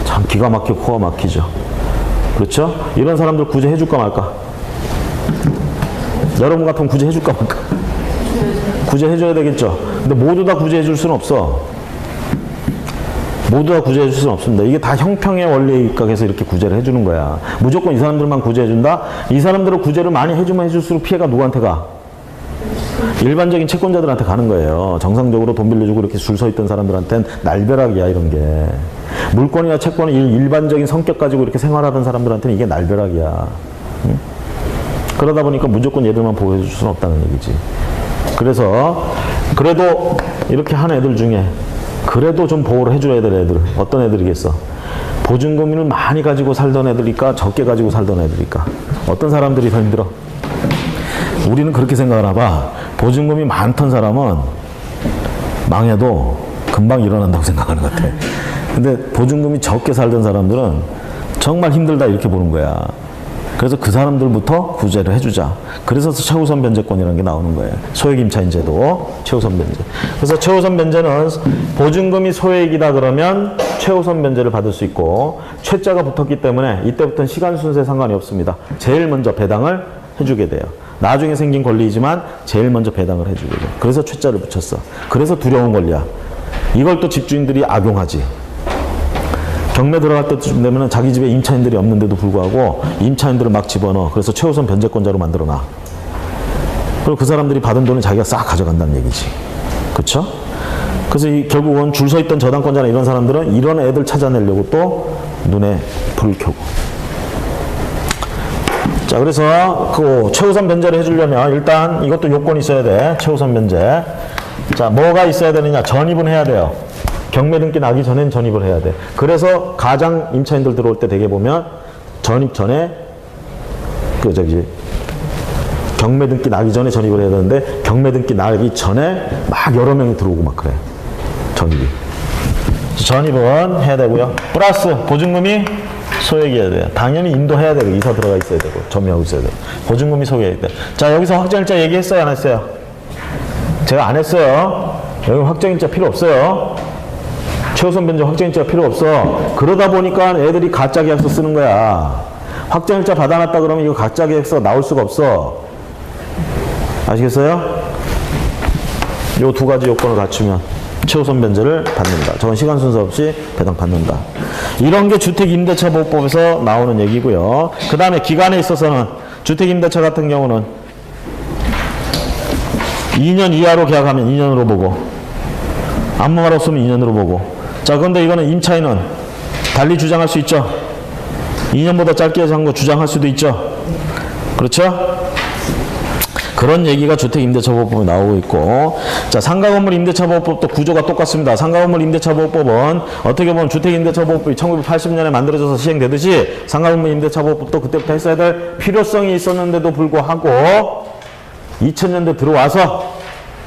참 기가 막히고 코가 막히죠. 그렇죠? 이런 사람들 구제해 줄까 말까? 여러분 같으면 구제해 줄까 말까? 구제해 줘야 되겠죠. 근데 모두 다 구제해 줄 수는 없어. 모두 다 구제해 줄 수는 없습니다. 이게 다 형평의 원리에 입각해서 이렇게 구제를 해주는 거야. 무조건 이 사람들만 구제해 준다? 이 사람들은 구제를 많이 해주면 해줄수록 피해가 누구한테 가? 일반적인 채권자들한테 가는 거예요. 정상적으로 돈 빌려주고 이렇게 줄 서 있던 사람들한테는 날벼락이야, 이런 게. 물건이나 채권은 일반적인 성격 가지고 이렇게 생활하던 사람들한테는 이게 날벼락이야. 응? 그러다 보니까 무조건 얘들만 보호해 줄 수는 없다는 얘기지. 그래서 그래도 이렇게 한 애들 중에 그래도 좀 보호를 해줘야 될 애들, 어떤 애들이겠어? 보증금을 많이 가지고 살던 애들일까? 적게 가지고 살던 애들일까? 어떤 사람들이 더 힘들어? 우리는 그렇게 생각하나 봐. 보증금이 많던 사람은 망해도 금방 일어난다고 생각하는 것 같아. 근데 보증금이 적게 살던 사람들은 정말 힘들다 이렇게 보는 거야. 그래서 그 사람들부터 구제를 해주자. 그래서 최우선 변제권이라는 게 나오는 거예요. 소액임차인 제도, 최우선 변제. 그래서 최우선 변제는 보증금이 소액이다 그러면 최우선 변제를 받을 수 있고, 최자가 붙었기 때문에 이때부터는 시간 순서에 상관이 없습니다. 제일 먼저 배당을 해주게 돼요. 나중에 생긴 권리이지만 제일 먼저 배당을 해주게 돼요. 그래서 최자를 붙였어. 그래서 두려운 권리야. 이걸 또 집주인들이 악용하지. 경매 들어갈 때쯤 되면 자기 집에 임차인들이 없는데도 불구하고 임차인들을 막 집어넣어. 그래서 최우선 변제권자로 만들어놔. 그리고 그 사람들이 받은 돈을 자기가 싹 가져간다는 얘기지. 그쵸? 그래서 결국은 줄 서 있던 저당권자나 이런 사람들은 이런 애들 찾아내려고 또 눈에 불을 켜고. 자, 그래서 그 최우선 변제를 해주려면 일단 이것도 요건이 있어야 돼. 최우선 변제. 자, 뭐가 있어야 되느냐? 전입은 해야 돼요. 경매 등기 나기 전엔 전입을 해야 돼. 그래서 가장 임차인들 들어올 때 되게 보면 전입 전에 경매 등기 나기 전에 전입을 해야 되는데 경매 등기 나기 전에 막 여러 명이 들어오고 막 그래. 전입이. 전입은 해야 되고요. 플러스 보증금이 소액이어야 돼요. 당연히 인도해야 되고 이사 들어가 있어야 되고 점유하고 있어야 되고 보증금이 소액이어야 돼. 자, 여기서 확정일자 얘기했어요, 안 했어요? 제가 안 했어요. 여기 확정일자 필요 없어요. 최우선 변제 확정일자가 필요 없어. 그러다 보니까 애들이 가짜 계약서 쓰는 거야. 확정일자 받아놨다 그러면 이거 가짜 계약서 나올 수가 없어. 아시겠어요? 요 두 가지 요건을 갖추면 최우선 변제를 받는다. 저건 시간 순서 없이 배당 받는다. 이런 게 주택임대차보호법에서 나오는 얘기고요. 그 다음에 기간에 있어서는 주택임대차 같은 경우는 2년 이하로 계약하면 2년으로 보고, 아무 말 없으면 2년으로 보고. 자, 그런데 이거는 임차인은 달리 주장할 수 있죠. 2년보다 짧게 해서 한 거 주장할 수도 있죠. 그렇죠? 그런 얘기가 주택임대차보호법에 나오고 있고, 자, 상가건물 임대차보호법도 구조가 똑같습니다. 상가건물 임대차보호법은 어떻게 보면 주택임대차보호법이 1980년에 만들어져서 시행되듯이 상가건물 임대차보호법도 그때부터 했어야 될 필요성이 있었는데도 불구하고 2000년대 들어와서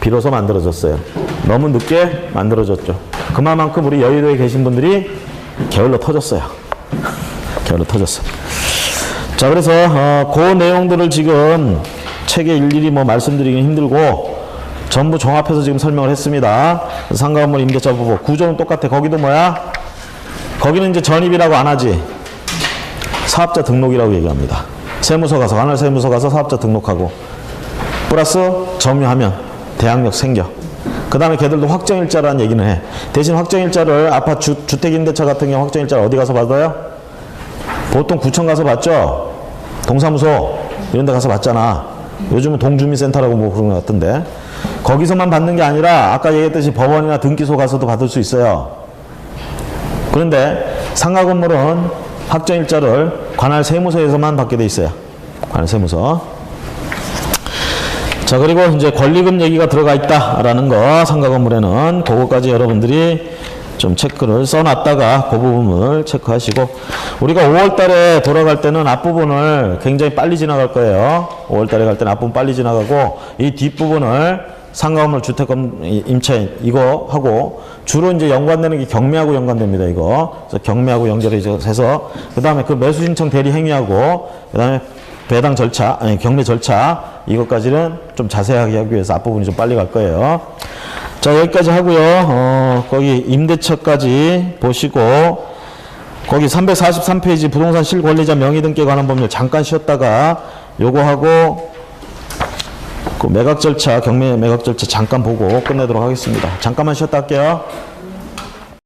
비로소 만들어졌어요. 너무 늦게 만들어졌죠. 그만큼 우리 여의도에 계신 분들이 게을러 터졌어요. 게을러 터졌어요. 자, 그래서 그 내용들을 지금 책에 일일이 뭐 말씀드리긴 힘들고 전부 종합해서 지금 설명을 했습니다. 상가건물 임대차보호법 구조는 똑같아. 거기도 뭐야? 거기는 이제 전입이라고 안 하지. 사업자 등록이라고 얘기합니다. 세무서 가서, 관할 세무서 가서 사업자 등록하고 플러스 점유하면 대항력 생겨. 그 다음에 걔들도 확정일자라는 얘기는 해. 대신 확정일자를 아파트 주택임대차 같은 경우 확정일자를 어디 가서 받아요? 보통 구청 가서 받죠. 동사무소 이런 데 가서 받잖아. 요즘은 동주민센터라고 뭐 그런 것 같은데, 거기서만 받는 게 아니라 아까 얘기했듯이 법원이나 등기소 가서도 받을 수 있어요. 그런데 상가건물은 확정일자를 관할 세무서에서만 받게 돼 있어요. 관할 세무서. 자, 그리고 이제 권리금 얘기가 들어가 있다라는 거, 상가건물에는 그거까지 여러분들이 좀 체크를 써놨다가 그 부분을 체크하시고, 우리가 5월 달에 돌아갈 때는 앞부분을 굉장히 빨리 지나갈 거예요. 5월 달에 갈 때는 앞부분 빨리 지나가고, 이 뒷부분을 상가건물 주택금 임차인 이거 하고, 주로 이제 연관되는 게 경매하고 연관됩니다. 이거. 그래서 경매하고 연결해서, 그 다음에 그 매수 신청 대리 행위하고, 그 다음에 배당 절차, 아니 경매 절차, 이것까지는 좀 자세하게 하기 위해서 앞부분이 좀 빨리 갈 거예요. 자, 여기까지 하고요. 거기 임대차까지 보시고, 거기 343페이지 부동산 실권리자 명의 등기에 관한 법률 잠깐 쉬었다가 요거 하고 그 매각 절차, 경매 매각 절차 잠깐 보고 끝내도록 하겠습니다. 잠깐만 쉬었다 할게요.